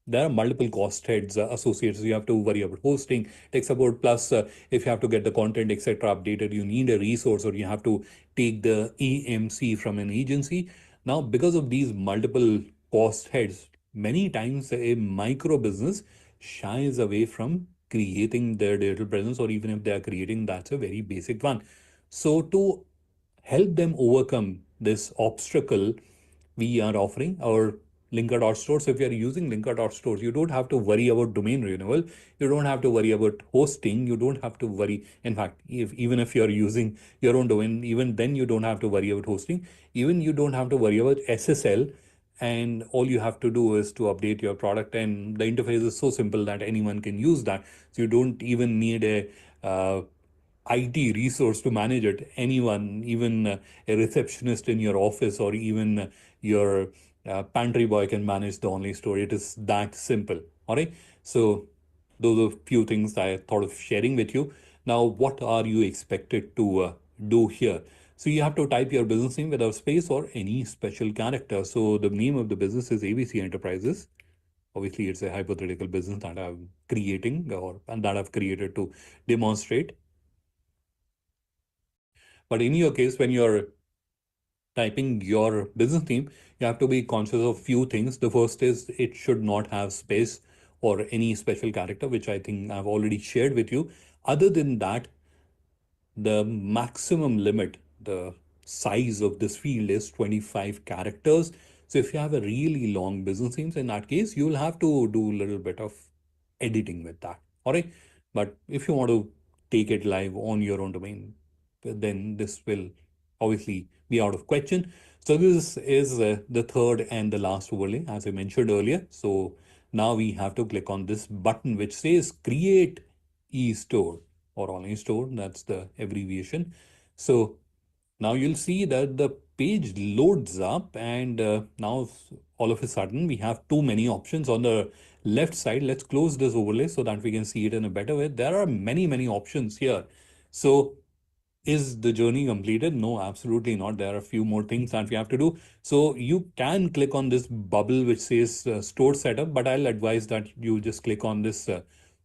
there are multiple cost heads associated. So you have to worry about hosting, tech support, plus if you have to get the content, etc., updated, you need a resource, or you have to take the AMC from an agency. Now, because of these multiple cost heads, many times a micro business shies away from creating their digital presence, or even if they are creating, that's a very basic one. So to help them overcome this obstacle, we are offering our Linker.stores. If you are using Linker.stores, you don't have to worry about domain renewal. You don't have to worry about hosting. You don't have to worry. In fact, even if you're using your own domain, even then you don't have to worry about hosting. Even you don't have to worry about SSL. And all you have to do is to update your product. And the interface is so simple that anyone can use that. So you don't even need a IT resource to manage it. Anyone, even a receptionist in your office, or even your pantry boy, can manage the online store. It is that simple. All right. So those are a few things I thought of sharing with you. Now, what are you expected to do here? So you have to type your business name without space or any special character. So the name of the business is ABC Enterprises. Obviously, it's a hypothetical business that I'm creating, or and that I've created to demonstrate. But in your case, when you're typing your business name, you have to be conscious of few things. The first is it should not have space or any special character, which I think I've already shared with you. Other than that, the maximum limit, the size of this field is 25 characters. So if you have a really long business names, in that case, you'll have to do a little bit of editing with that. All right. But if you want to take it live on your own domain, then this will obviously be out of question. So this is the third and the last overlay, as I mentioned earlier. So now we have to click on this button which says create e-store or online store. That's the abbreviation. So now you'll see that the page loads up, and now all of a sudden we have too many options on the left side. Let's close this overlay so that we can see it in a better way. There are many options here. So is the journey completed? No, absolutely not. There are a few more things that we have to do. So you can click on this bubble which says store setup, but I'll advise that you just click on this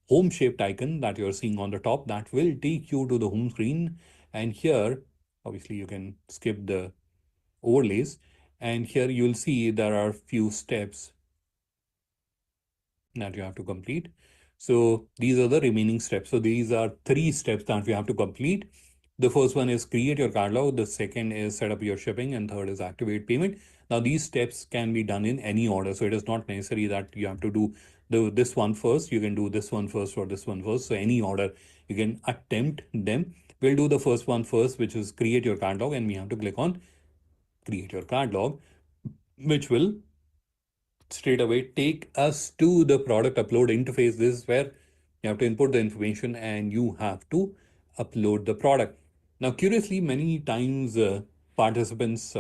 home shaped icon that you're seeing on the top. That will take you to the home screen. And here, obviously, you can skip the overlays. And here you'll see there are few steps that you have to complete. So these are the remaining steps. So these are three steps that we have to complete. The first one is create your catalog. The second is set up your shipping, and third is activate payment. Now these steps can be done in any order. So it is not necessary that you have to do this one first. You can do this one first or this one first. So any order you can attempt them. We'll do the first one first, which is create your catalog, and we have to click on create your catalog, which will straight away take us to the product upload interface. This is where you have to input the information and you have to upload the product. Now, curiously, many times participants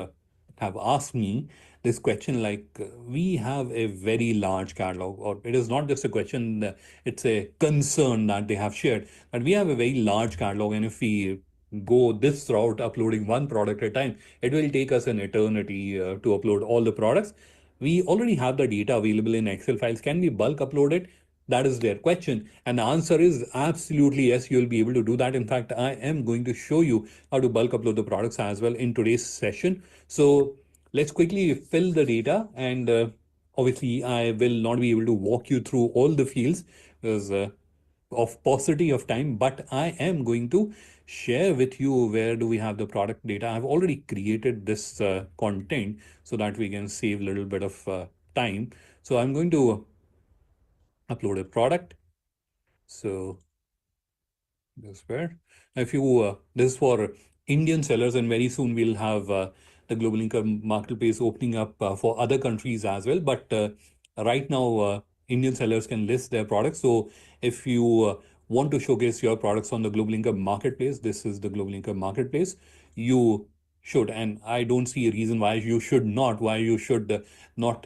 have asked me this question like, we have a very large catalog, or it is not just a question, it's a concern that they have shared, that we have a very large catalog, and if we go this route, uploading one product at a time, it will take us an eternity to upload all the products. We already have the data available in Excel files. Can we bulk upload it? That is their question. And the answer is absolutely yes, you'll be able to do that. In fact, I am going to show you how to bulk upload the products as well in today's session. So let's quickly fill the data. And obviously, I will not be able to walk you through all the fields because of paucity of time, but I am going to share with you where do we have the product data. I've already created this content so that we can save a little bit of time. So I'm going to upload a product. So this where if you this is for Indian sellers, and very soon we'll have the GlobalLinker marketplace opening up for other countries as well. But right now, Indian sellers can list their products. So if you want to showcase your products on the GlobalLinker marketplace, this is the GlobalLinker marketplace. You should, and I don't see a reason why you should not, why you should not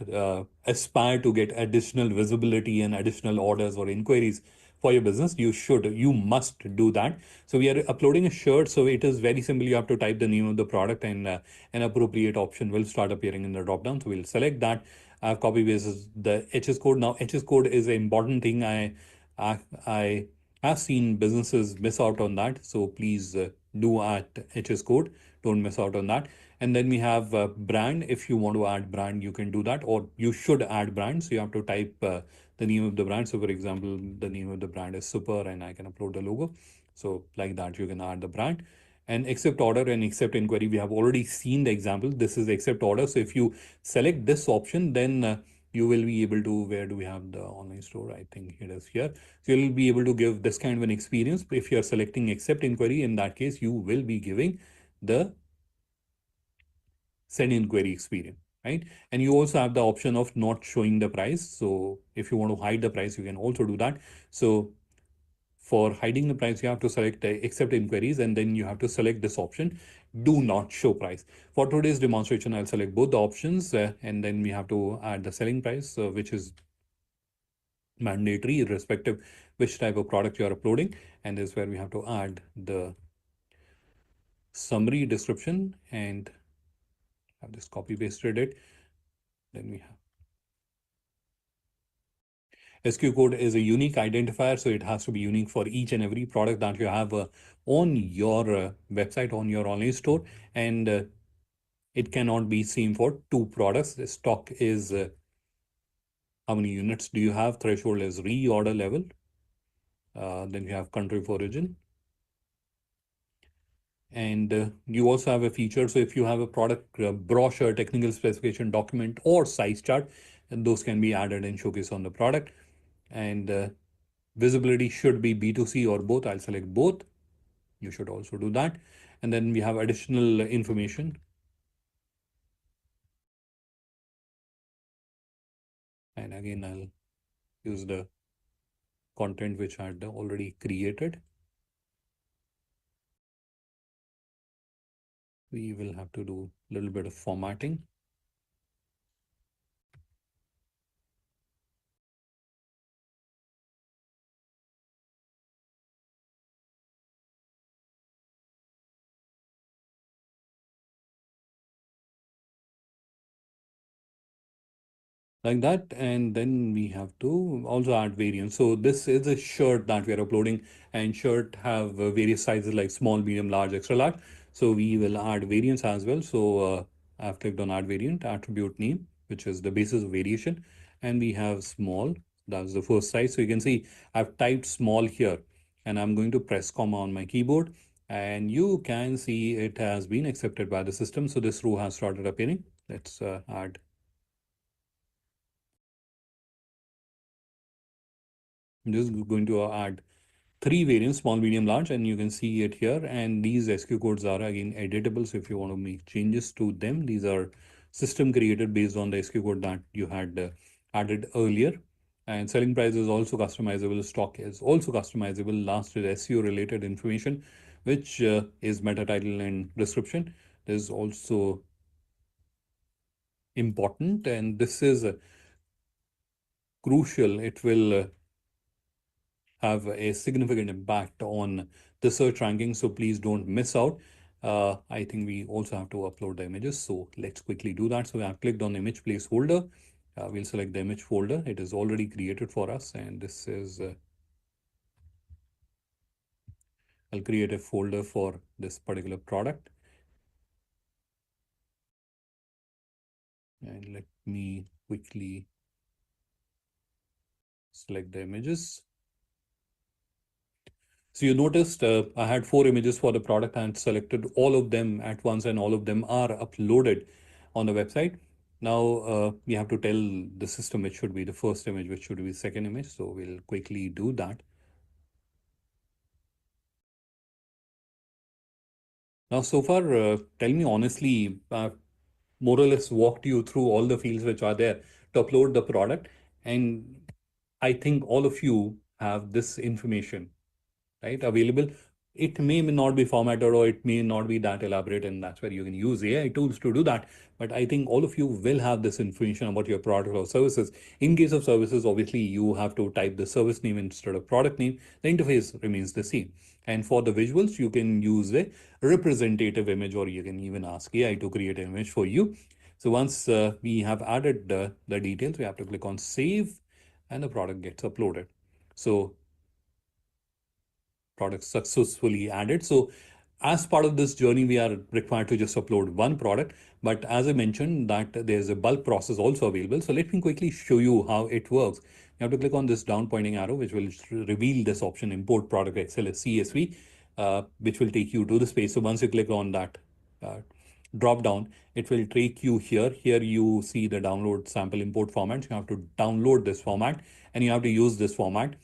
aspire to get additional visibility and additional orders or inquiries for your business. You must do that. So we are uploading a shirt. So it is very simple. You have to type the name of the product, and an appropriate option will start appearing in the drop down. So we'll select that. I've copy pasted the HS code. Now HS code is an important thing. I have seen businesses miss out on that. So please do add HS code. Don't miss out on that. And then we have brand. If you want to add brand, you can do that, or you should add brand. So you have to type the name of the brand. So for example, the name of the brand is Super, and I can upload the logo. So like that, you can add the brand. And accept order and accept inquiry. We have already seen the example. This is accept order. So if you select this option, then you will be able to, where do we have the online store? I think it is here. So you'll be able to give this kind of an experience. If you're selecting accept inquiry, in that case, you will be giving the send inquiry experience, right? And you also have the option of not showing the price. So if you want to hide the price, you can also do that. So for hiding the price, you have to select accept inquiries, and then you have to select this option, do not show price. For today's demonstration, I'll select both the options, and then we have to add the selling price, which is mandatory irrespective which type of product you're uploading. And this is where we have to add the summary description, and I've just copy pasted it. Then we have SQ code is a unique identifier, so it has to be unique for each and every product that you have on your website, on your online store, and it cannot be same for two products. The stock is how many units do you have? Threshold is reorder level. Then you have country of origin. And you also have a feature. So if you have a product brochure, technical specification document, or size chart, and those can be added and showcased on the product. And visibility should be B2C or both. I'll select both. You should also do that. And then we have additional information. And again, I'll use the content which I had already created. We will have to do a little bit of formatting. Like that. And then we have to also add variants. So this is a shirt that we are uploading, and shirt have various sizes like small, medium, large, extra large. So we will add variants as well. So I've clicked on add variant, attribute name, which is the basis of variation. And we have small, that's the first size. So you can see I've typed small here, and I'm going to press comma on my keyboard, and you can see it has been accepted by the system. So this row has started appearing. Let's add. I'm just going to add three variants, small, medium, large, and you can see it here. And these SQ codes are again editable. So if you want to make changes to them, these are system created based on the SQ code that you had added earlier. And selling price is also customizable. Stock is also customizable. Last is SEO related information, which is meta title and description. There's also important, and this is crucial. It will have a significant impact on the search ranking. So please don't miss out. I think we also have to upload the images. So let's quickly do that. So I've clicked on image placeholder. We'll select the image folder. It is already created for us. And this is, I'll create a folder for this particular product. And let me quickly select the images. So you noticed I had 4 images for the product and selected all of them at once, and all of them are uploaded on the website. Now we have to tell the system which should be the first image, which should be the second image. So we'll quickly do that. Now, so far, tell me honestly, more or less walked you through all the fields which are there to upload the product. And I think all of you have this information, right, available. It may not be formatted or it may not be that elaborate, and that's where you can use AI tools to do that. But I think all of you will have this information about your product or services. In case of services, obviously, you have to type the service name instead of product name. The interface remains the same. And for the visuals, you can use a representative image, or you can even ask AI to create an image for you. So once we have added the details, we have to click on save, and the product gets uploaded. So product successfully added. So as part of this journey, we are required to just upload one product. But as I mentioned, that there's a bulk process also available. So let me quickly show you how it works. You have to click on this down pointing arrow, which will reveal this option, import product XLS CSV, which will take you to the space. So once you click on that uh, drop down, it will take you here. Here you see the download sample import format. You have to download this format and you have to use this format.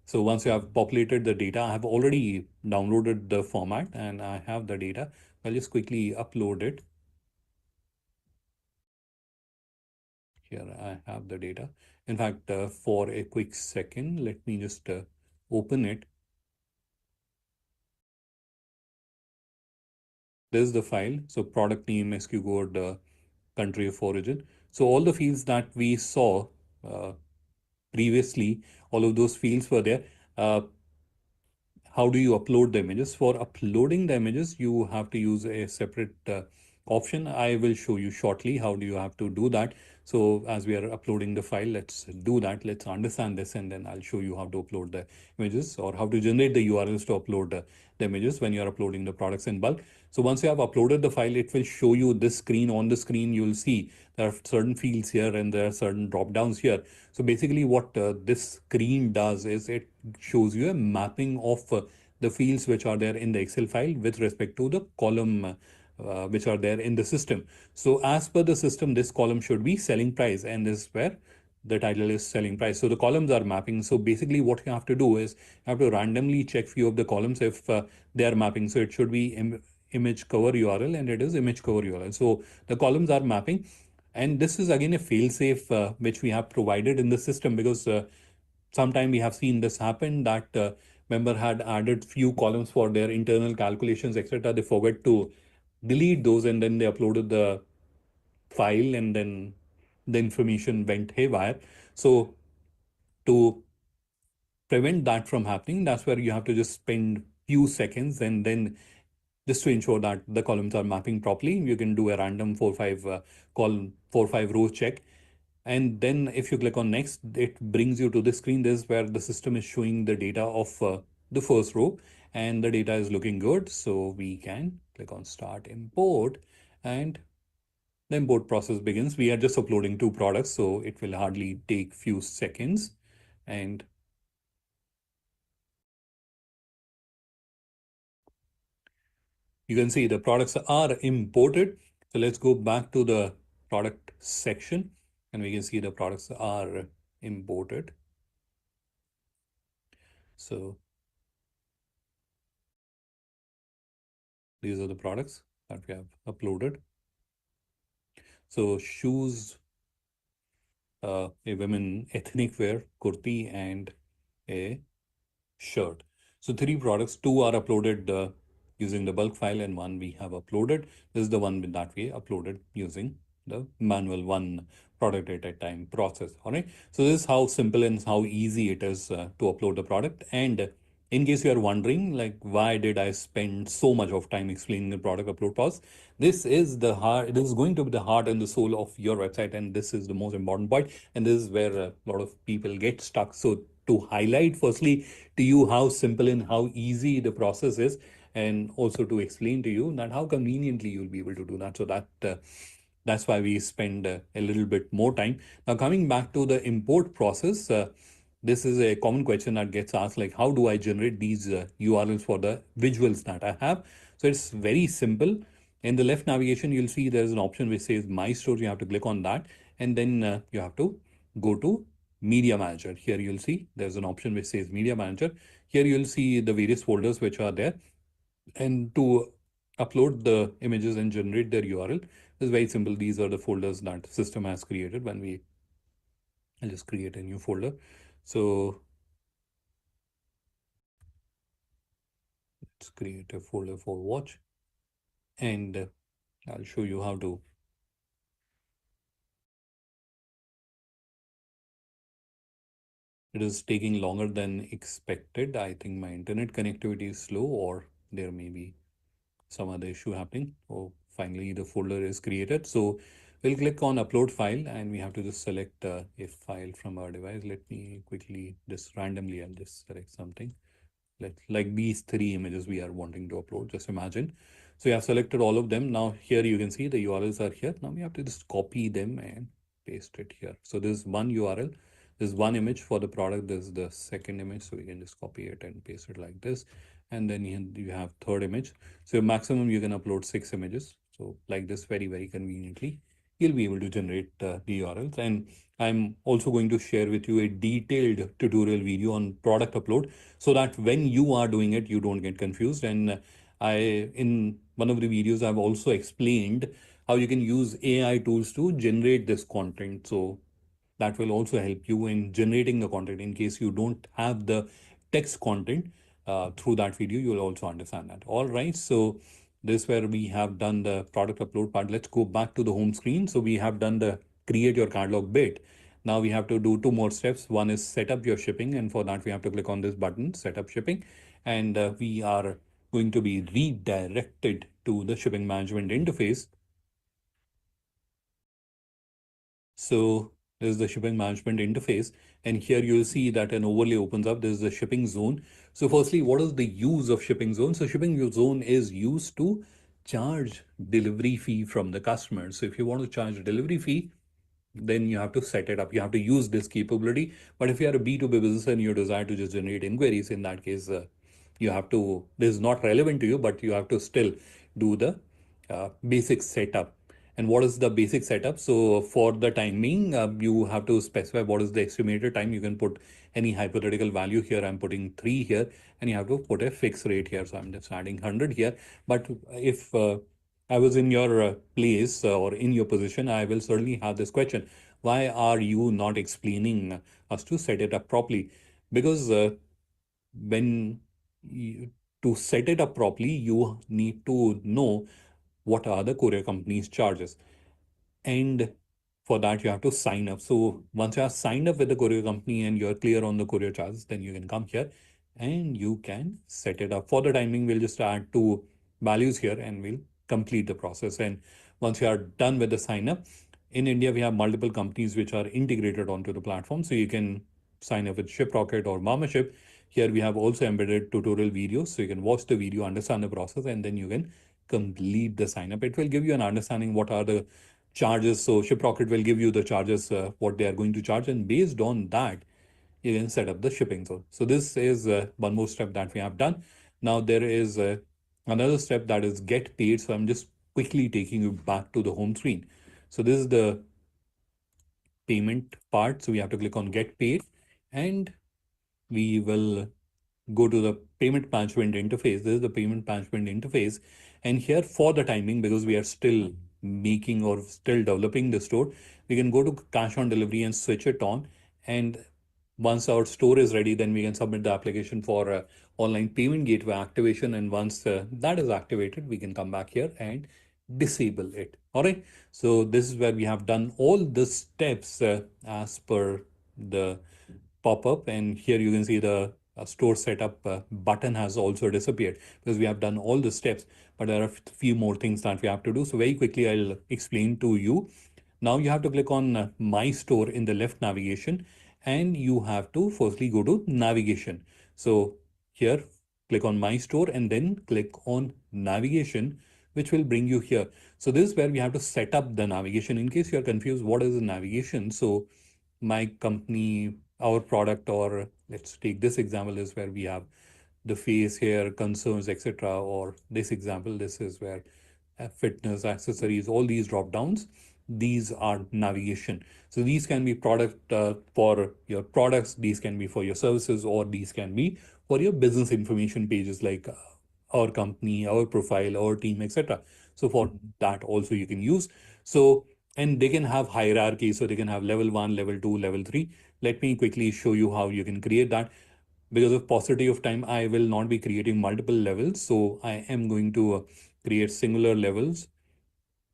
So once you have populated the data, I have already downloaded the format and I have the data. I'll just quickly upload it. Here I have the data. In fact, for a quick second, let me just open it. This is the file. So product name, SKU code, country of origin. So all the fields that we saw uh, previously, all of those fields were there. How do you upload the images? For uploading the images, you have to use a separate option. I will show you shortly how do you have to do that. So as we are uploading the file, let's do that. Let's understand this, and then I'll show you how to upload the images or how to generate the URLs to upload the images when you're uploading the products in bulk. So once you have uploaded the file, it will show you this screen. On the screen, you'll see there are certain fields here and there are certain drop downs here. So basically what this screen does is it shows you a mapping of the fields which are there in the Excel file with respect to the column which are there in the system. So as per the system, this column should be selling price, and this is where the title is selling price. So the columns are mapping. So basically what you have to do is you have to randomly check few of the columns if they are mapping. So it should be image cover URL and it is image cover URL. So the columns are mapping. And this is again a fail-safe which we have provided in the system, because sometime we have seen this happen that member had added few columns for their internal calculations, etc. They forgot to delete those and then they uploaded the file and then the information went haywire. So to prevent that from happening, that's where you have to just spend few seconds and then just to ensure that the columns are mapping properly, you can do a random 4-5 column 4-5 row check. And then if you click on next, it brings you to the screen. This is where the system is showing the data of the first row, and the data is looking good. So we can click on start import, and the import process begins. We are just uploading 2 products, so it will hardly take few seconds. And you can see the products are imported. So let's go back to the product section and we can see the products are imported. So these are the products that we have uploaded. So shoes, a women ethnic wear, kurti, and a shirt. So 3 products, 2 are uploaded using the bulk file and 1 we have uploaded. This is the one that we uploaded using the manual one product at a time process. All right. So this is how simple and how easy it is to upload the product. And in case you are wondering, like, why did I spend so much of time explaining the product upload process? This is the heart. This is going to be the heart and the soul of your website, and this is the most important point. And this is where a lot of people get stuck. So to highlight, firstly, to you how simple and how easy the process is, and also to explain to you that how conveniently you'll be able to do that. So that's why we spend a little bit more time. Now, coming back to the import process, this is a common question that gets asked, like, how do I generate these URLs for the visuals that I have? So it's very simple. In the left navigation, you'll see there's an option which says My Store. You have to click on that, and then you have to go to Media Manager. Here you'll see there's an option which says Media Manager. Here you'll see the various folders which are there. And to upload the images and generate their URL is very simple. These are the folders that system has created. I'll just create a new folder. So let's create a folder for watch, and I'll show you how to. It is taking longer than expected. I think my internet connectivity is slow, or there may be some other issue happening. Oh, finally the folder is created. So we'll click on upload file, and we have to just select a file from our device. Let me quickly, just randomly, I'll just select something. Like these three images we are wanting to upload, just imagine. So you have selected all of them. Now here you can see the URLs are here. Now we have to just copy them and paste it here. So this is one URL, this is one image for the product, this is the second image. So we can just copy it and paste it like this. And then you have third image. So maximum you can upload 6 images. So like this, very, very conveniently, you'll be able to generate the URLs. And I'm also going to share with you a detailed tutorial video on product upload, so that when you are doing it, you don't get confused. And in one of the videos, I've also explained how you can use AI tools to generate this content. So that will also help you in generating the content. In case you don't have the text content through that video, you will also understand that. All right. So this is where we have done the product upload part. Let's go back to the home screen. So we have done the create your catalog bit. Now we have to do two more steps. One is set up your shipping. And for that, we have to click on this button, set up shipping. And we are going to be redirected to the shipping management interface. So this is the shipping management interface. And here you'll see that an overlay opens up. This is the shipping zone. So firstly, what is the use of shipping zone? So shipping zone is used to charge delivery fee from the customer. So if you want to charge a delivery fee, then you have to set it up. You have to use this capability. But if you are a B2B business and you desire to just generate inquiries, in that case, you have to, this is not relevant to you, but you have to still do the basic setup. And what is the basic setup? So for the timing, you have to specify what is the estimated time. You can put any hypothetical value here. I'm putting 3 here, and you have to put a fixed rate here. So I'm just adding 100 here. But if I was in your place or in your position, I will certainly have this question. Why are you not explaining us to set it up properly? Because when you, to set it up properly, you need to know what are the courier company's charges. And for that, you have to sign up. So once you are signed up with the courier company and you're clear on the courier charges, then you can come here and you can set it up. For the timing, we'll just add two values here and we'll complete the process. And once you are done with the sign up, in India, we have multiple companies which are integrated onto the platform. So you can sign up with ShipRocket or MamaShip. Here we have also embedded tutorial videos. So you can watch the video, understand the process, and then you can complete the sign up. It will give you an understanding what are the charges. So ShipRocket will give you the charges, what they are going to charge. And based on that, you can set up the shipping zone. So this is one more step that we have done. Now there is another step that is get paid. So I'm just quickly taking you back to the home screen. So this is the payment part. So we have to click on get paid, and we will go to the payment management interface. This is the payment management interface. And here for the timing, because we are still making or still developing the store, we can go to cash on delivery and switch it on. And once our store is ready, then we can submit the application for online payment gateway activation. And once that is activated, we can come back here and disable it. All right. So this is where we have done all the steps as per the pop-up. And here you can see the store setup button has also disappeared because we have done all the steps. But there are a few more things that we have to do. So very quickly, I'll explain to you. Now you have to click on My Store in the left navigation, and you have to firstly go to navigation. So here, click on My Store and then click on navigation, which will bring you here. So this is where we have to set up the navigation. In case you're confused, what is the navigation? So my company, our product, or let's take this example is where we have the face, hair, concerns, etc. Or this example, this is where fitness, accessories, all these drop downs, these are navigation. So these can be product for your products, these can be for your services, or these can be for your business information pages like our company, our profile, our team, etc. So for that also you can use. So, and they can have hierarchy. So they can have level 1, level 2, level 3. Let me quickly show you how you can create that. Because of paucity of time, I will not be creating multiple levels. So I am going to create singular levels.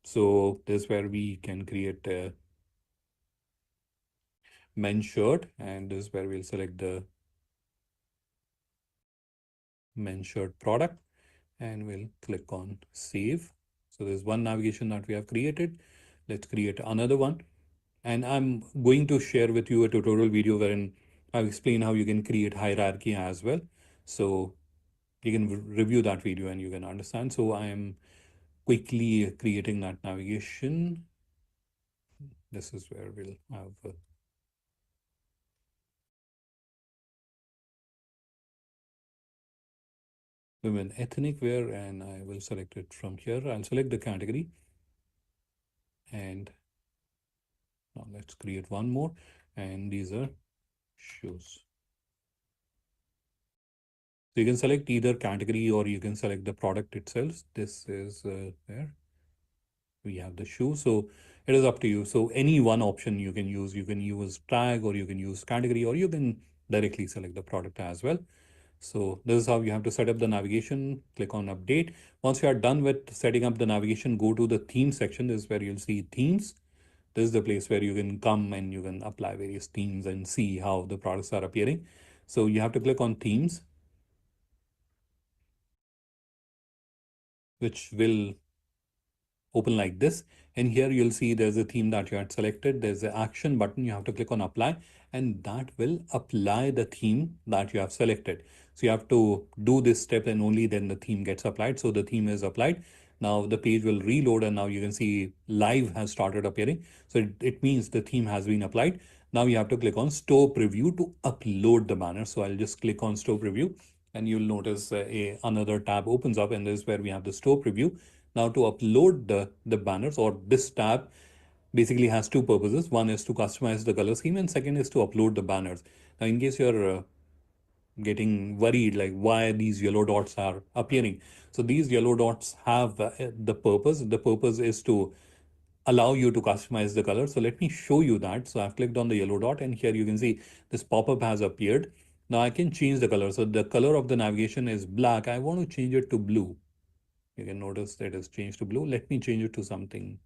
So this is where we can create a men's shirt, and this is where we'll select the men's shirt product, and we'll click on save. So there's one navigation that we have created. Let's create another one. And I'm going to share with you a tutorial video wherein I'll explain how you can create hierarchy as well. So you can review that video and you can understand. So I am quickly creating that navigation. This is where we'll have women ethnic wear, and I will select it from here. I'll select the category, and now let's create one more, and these are shoes. So you can select either category or you can select the product itself. This is there. We have the shoe. So it is up to you. So any one option you can use. You can use tag, or you can use category, or you can directly select the product as well. So this is how you have to set up the navigation. Click on update. Once you are done with setting up the navigation, go to the theme section. This is where you'll see themes. This is the place where you can come and you can apply various themes and see how the products are appearing. So you have to click on themes, which will open like this. And here you'll see there's a theme that you had selected. There's the action button. You have to click on apply, and that will apply the theme that you have selected. So you have to do this step, and only then the theme gets applied. So the theme is applied. Now the page will reload, and now you can see live has started appearing. So it means the theme has been applied. Now you have to click on store preview to upload the banner. So I'll just click on store preview, and you'll notice another tab opens up, and this is where we have the store preview. Now to upload the banners, or this tab basically has two purposes. One is to customize the color scheme, and second is to upload the banners. Now, in case you're getting worried, like why these yellow dots are appearing. So these yellow dots have the purpose. The purpose is to allow you to customize the color. So let me show you that. So I've clicked on the yellow dot, and here you can see this pop-up has appeared. Now I can change the color. So the color of the navigation is black. I want to change it to blue. You can notice that it's changed to blue. Let me change it to something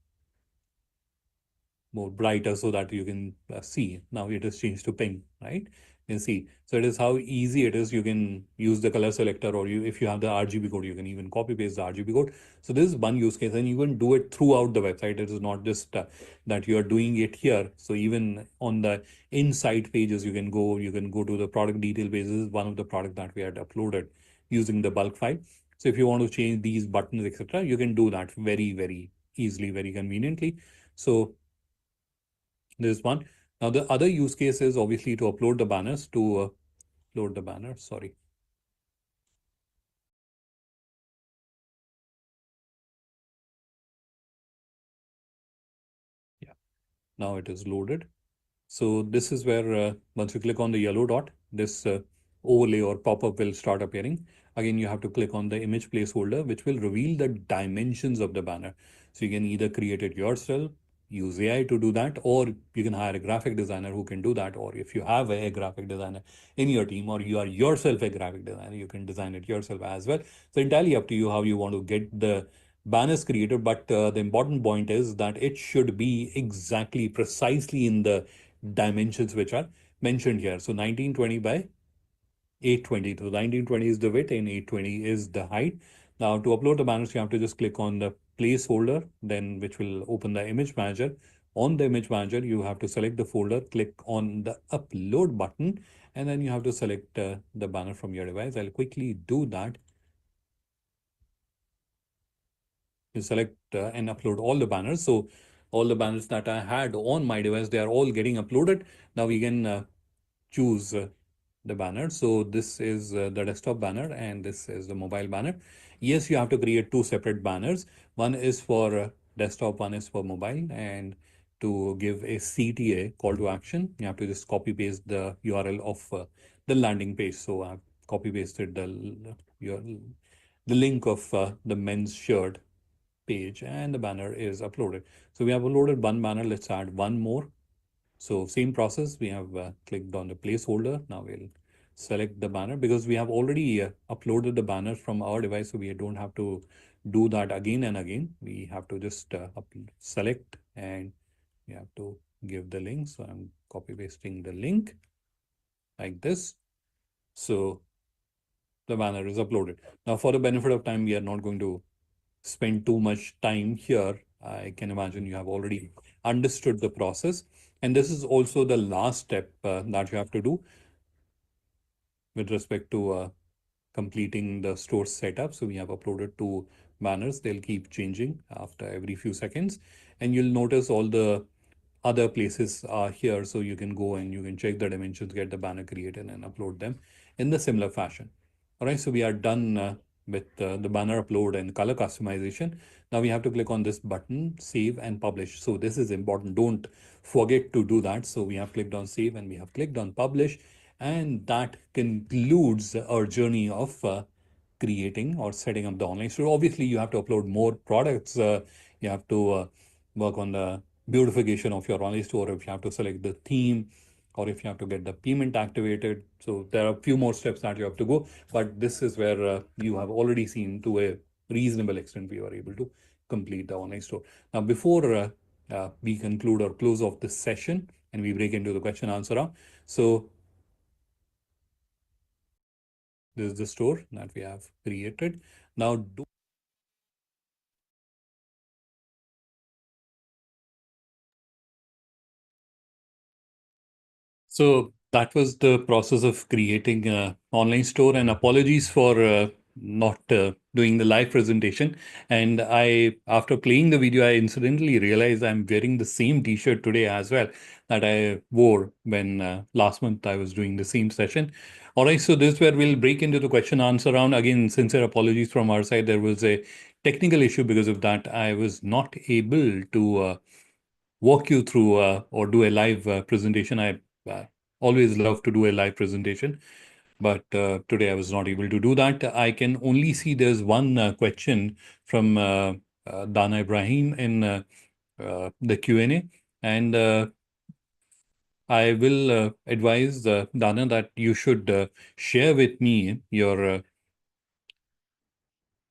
more brighter so that you can see. Now it has changed to pink, right? You can see. So it is how easy it is. You can use the color selector, or if you have the RGB code, you can even copy paste the RGB code. So this is one use case, and you can do it throughout the website. It is not just that you are doing it here. So even on the inside pages, you can go to the product detail pages. This is one of the product that we had uploaded using the bulk file. So if you want to change these buttons, etc., you can do that very, very easily, very conveniently. So there's one. Now, the other use case is obviously to upload the banners, to upload the banner. Sorry. Yeah. Now it is loaded. So this is where once you click on the yellow dot, this overlay or pop-up will start appearing. Again, you have to click on the image placeholder, which will reveal the dimensions of the banner. So you can either create it yourself, use AI to do that, or you can hire a graphic designer who can do that. Or if you have a graphic designer in your team, or you are yourself a graphic designer, you can design it yourself as well. So entirely up to you how you want to get the banners created, but the important point is that it should be exactly, precisely in the dimensions which are mentioned here. So 1920 by 820. So 1920 is the width and 820 is the height. Now to upload the banners, you have to just click on the placeholder, then which will open the image manager. On the image manager, you have to select the folder, click on the upload button, and then you have to select the banner from your device. I'll quickly do that. You select and upload all the banners. So all the banners that I had on my device, they are all getting uploaded. Now we can choose the banner. So this is the desktop banner and this is the mobile banner. Yes, you have to create two separate banners. One is for desktop, one is for mobile. And to give a CTA, call to action, you have to just copy paste the URL of the landing page. So I've copy pasted the link of the men's shirt page and the banner is uploaded. So we have uploaded one banner. Let's add one more. So same process, we have clicked on the placeholder. Now we'll select the banner because we have already uploaded the banner from our device. So we don't have to do that again and again. We have to just select and we have to give the link. So I'm copy pasting the link like this. So the banner is uploaded. Now for the benefit of time, we are not going to spend too much time here. I can imagine you have already understood the process. And this is also the last step that you have to do with respect to completing the store setup. So we have uploaded two banners. They'll keep changing after every few seconds. And you'll notice all the other places are here. So you can go and you can check the dimensions, get the banner created and upload them in the similar fashion. All right, so we are done with the banner upload and color customization. Now we have to click on this button, save and publish. So this is important. Don't forget to do that. So we have clicked on save and we have clicked on publish. And that concludes our journey of creating or setting up the online store. Obviously, you have to upload more products. You have to work on the beautification of your online store. If you have to select the theme, or if you have to get the payment activated. So there are a few more steps that you have to go, but this is where you have already seen to a reasonable extent we were able to complete the online store. Now, before we conclude or close off this session and we break into the question answer round, so this is the store that we have created. Now, so that was the process of creating an online store, and apologies for not doing the live presentation. And after playing the video, I incidentally realized I'm wearing the same T-shirt today as well that I wore when last month I was doing the same session. All right, so this is where we'll break into the question answer round. Again, sincere apologies from our side. There was a technical issue because of that. I was not able to walk you through or do a live presentation. I always love to do a live presentation, but today I was not able to do that. I can only see there's one question from Dana Ibrahim in the Q&A, and I will advise Dana that you should share with me your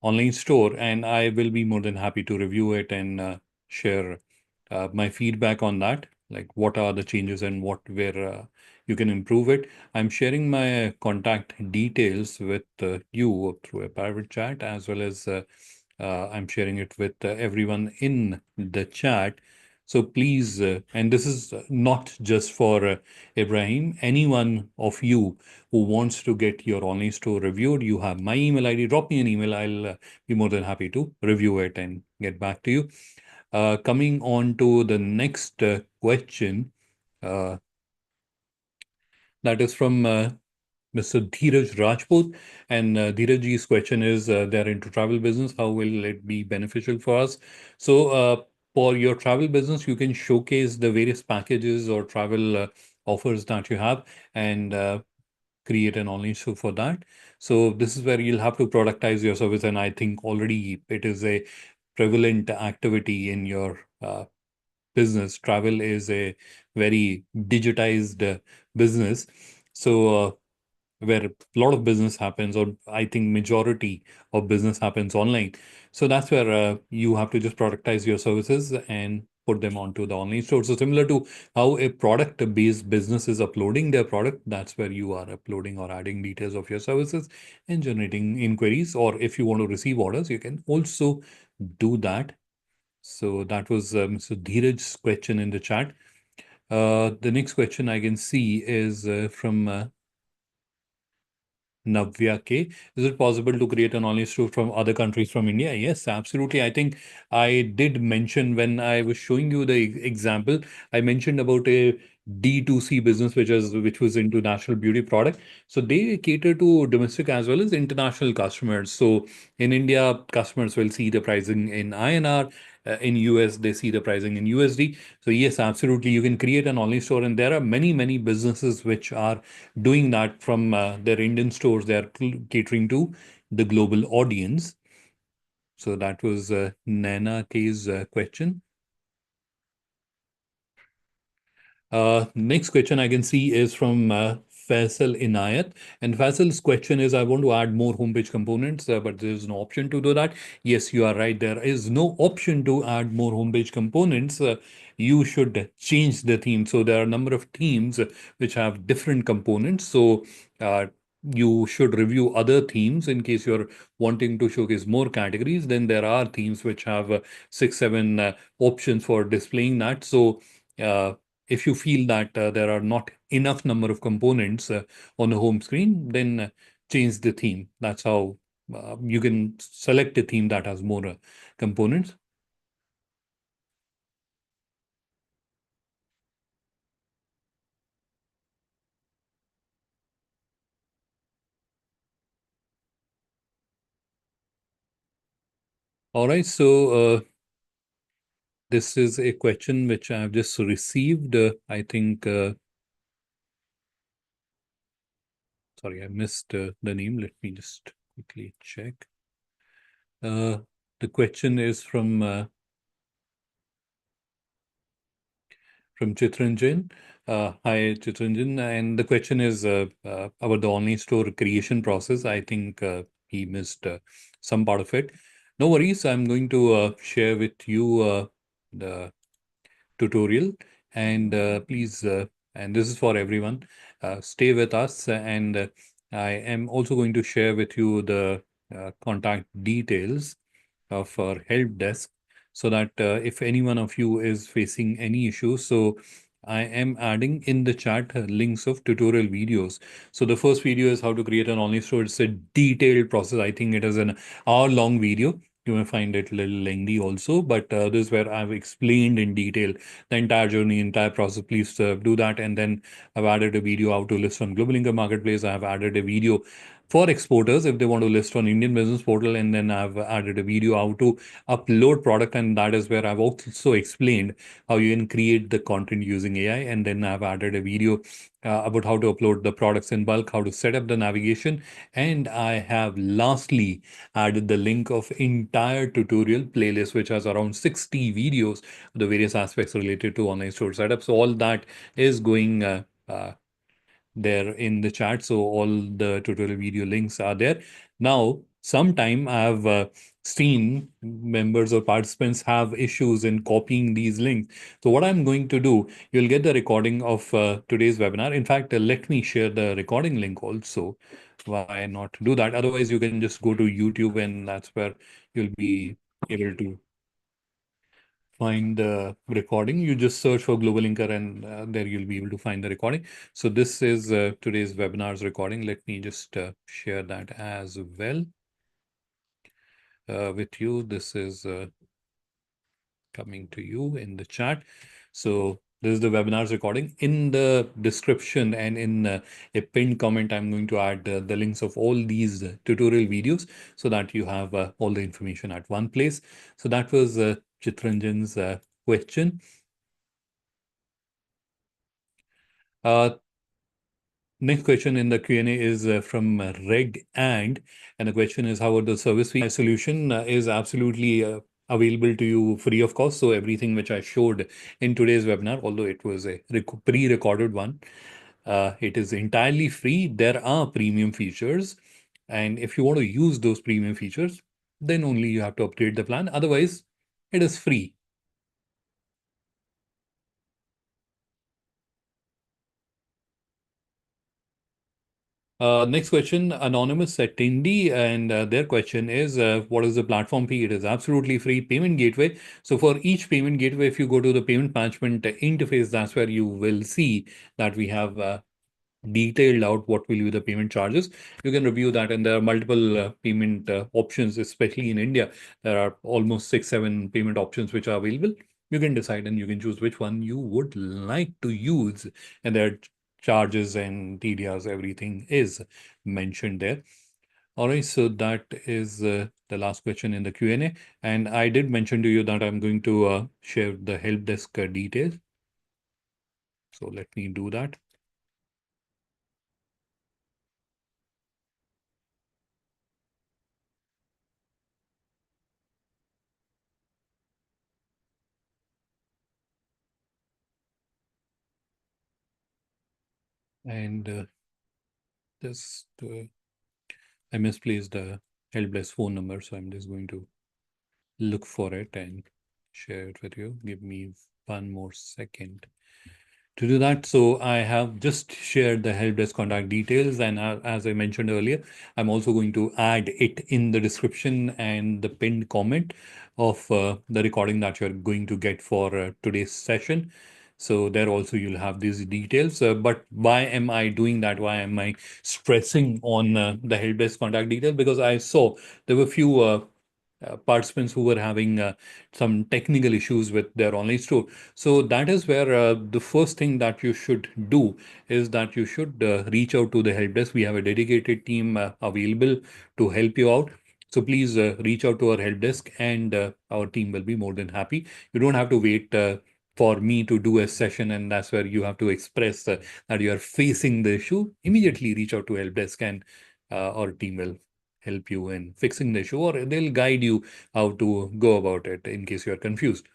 online store, and I will be more than happy to review it and share my feedback on that, like what are the changes and what where you can improve it. I'm sharing my contact details with you through a private chat, as well as I'm sharing it with everyone in the chat. So please, and this is not just for Ibrahim, anyone of you who wants to get your online store reviewed, you have my email ID. Drop me an email. I'll be more than happy to review it and get back to you. Coming on to the next question, uh, that is from Mr. Dheeraj Rajput. And Dheeraj's question is, they're into travel business. How will it be beneficial for us? So for your travel business, you can showcase the various packages or travel offers that you have and create an online store for that. So this is where you'll have to productize your service. And I think already it is a prevalent activity in your business. Travel is a very digitized business. So where a lot of business happens, or I think majority of business happens online. So that's where you have to just productize your services and put them onto the online store. So similar to how a product-based business is uploading their product, that's where you are uploading or adding details of your services and generating inquiries. Or if you want to receive orders, you can also do that. So that was Mr. Dheeraj's question in the chat. The next question I can see is from Navya K. Is it possible to create an online store from other countries from India? Yes, absolutely. I think I did mention when I was showing you the example, I mentioned about a D2C business which was into national beauty product. So they cater to domestic as well as international customers. So in India, customers will see the pricing in INR. In US, they see the pricing in USD. So yes, absolutely. You can create an online store, and there are many, many businesses which are doing that from their Indian stores. They are catering to the global audience. So that was Nana K's question. Next question I can see is from Faisal Inayat. And Faisal's question is, I want to add more homepage components, but there is no option to do that. Yes, you are right. There is no option to add more homepage components. You should change the theme. So there are a number of themes which have different components. So you should review other themes in case you're wanting to showcase more categories. Then there are themes which have six, seven options for displaying that. So if you feel that there are not enough number of components on the home screen, then change the theme. That's how you can select a theme that has more components. All right, so this is a question which I've just received. I think, sorry, I missed the name. Let me just quickly check. The question is from Chitranjan. Hi, Chitranjan. And the question is about the online store creation process. I think he missed some part of it. No worries. I'm going to share with you the tutorial. And please, and this is for everyone, stay with us. And I am also going to share with you the contact details of our help desk so that if any one of you is facing any issues, so I am adding in the chat links of tutorial videos. So the first video is how to create an online store. It's a detailed process. I think it is an hour-long video. You may find it a little lengthy also, but this is where I've explained in detail the entire journey, entire process. Please do that. And then I've added a video how to list on GlobalLinker Marketplace. I've added a video for exporters if they want to list on Indian Business Portal. And then I've added a video how to upload product. And that is where I've also explained how you can create the content using AI. And then I've added a video about how to upload the products in bulk, how to set up the navigation. And I have lastly added the link of entire tutorial playlist, which has around 60 videos, the various aspects related to online store setup. So all that is going there in the chat. So all the tutorial video links are there. Now, sometime I've seen members or participants have issues in copying these links. So what I'm going to do, you'll get the recording of today's webinar. In fact, let me share the recording link also. Why not do that? Otherwise, you can just go to YouTube, and that's where you'll be able to find the recording. You just search for GlobalLinker, and there you'll be able to find the recording. So this is today's webinar's recording. Let me just share that as well with you. This is coming to you in the chat. So this is the webinar's recording. In the description and in a pinned comment, I'm going to add the links of all these tutorial videos so that you have all the information at one place. So that was Chitranjan's question. Uh, Next question in the Q&A is from Reg and the question is, how about the service fee? My solution is absolutely available to you free of cost. So everything which I showed in today's webinar, although it was a pre-recorded one, It is entirely free. There are premium features. And if you want to use those premium features, then only you have to upgrade the plan. Otherwise, it is free. Next question, anonymous attendee, and their question is, what is the platform fee? It is absolutely free payment gateway. So for each payment gateway, if you go to the payment management interface, that's where you will see that we have detailed out what will be the payment charges. You can review that, and there are multiple payment options, especially in India. There are almost 6, 7 payment options which are available. You can decide and you can choose which one you would like to use, and there are charges and TDRs, everything is mentioned there. All right, so that is the last question in the Q&A. And I did mention to you that I'm going to share the help desk details. So let me do that. And just I misplaced the Helpdesk phone number, so I'm just going to look for it and share it with you. Give me one more second to do that. So I have just shared the Helpdesk contact details, and as I mentioned earlier, I'm also going to add it in the description and the pinned comment of the recording that you're going to get for today's session. So there also you'll have these details. But why am I doing that? Why am I stressing on the Helpdesk contact details? Because I saw there were few participants who were having some technical issues with their online store. So that is where the first thing that you should do is that you should reach out to the help desk. We have a dedicated team available to help you out. So please reach out to our help desk, and our team will be more than happy. You don't have to wait for me to do a session, and that's where you have to express that you are facing the issue. Immediately reach out to help desk, and our team will help you in fixing the issue, or they'll guide you how to go about it in case you're confused.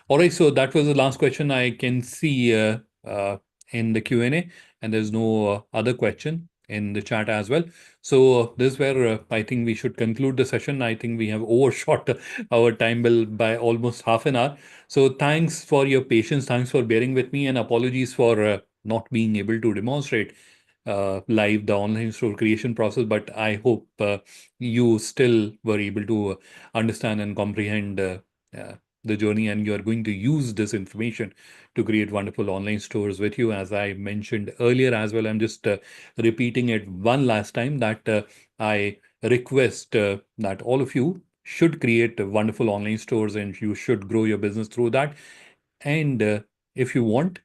All right, so that was the last question I can see in the Q&A, and there's no other question in the chat as well. So this is where I think we should conclude the session. I think we have overshot our time bill by almost half an hour. So thanks for your patience. Thanks for bearing with me, and apologies for not being able to demonstrate live the online store creation process. But I hope you still were able to understand and comprehend the journey, and you are going to use this information to create wonderful online stores with you. As I mentioned earlier as well, I'm just repeating it one last time that I request that all of you should create wonderful online stores, and you should grow your business through that. And if you want,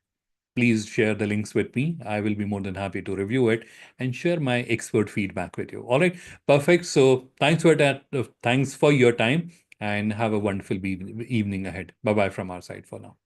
please share the links with me. I will be more than happy to review it and share my expert feedback with you. All right, perfect. So thanks for that. Thanks for your time, and have a wonderful evening ahead. Bye bye from our side for now.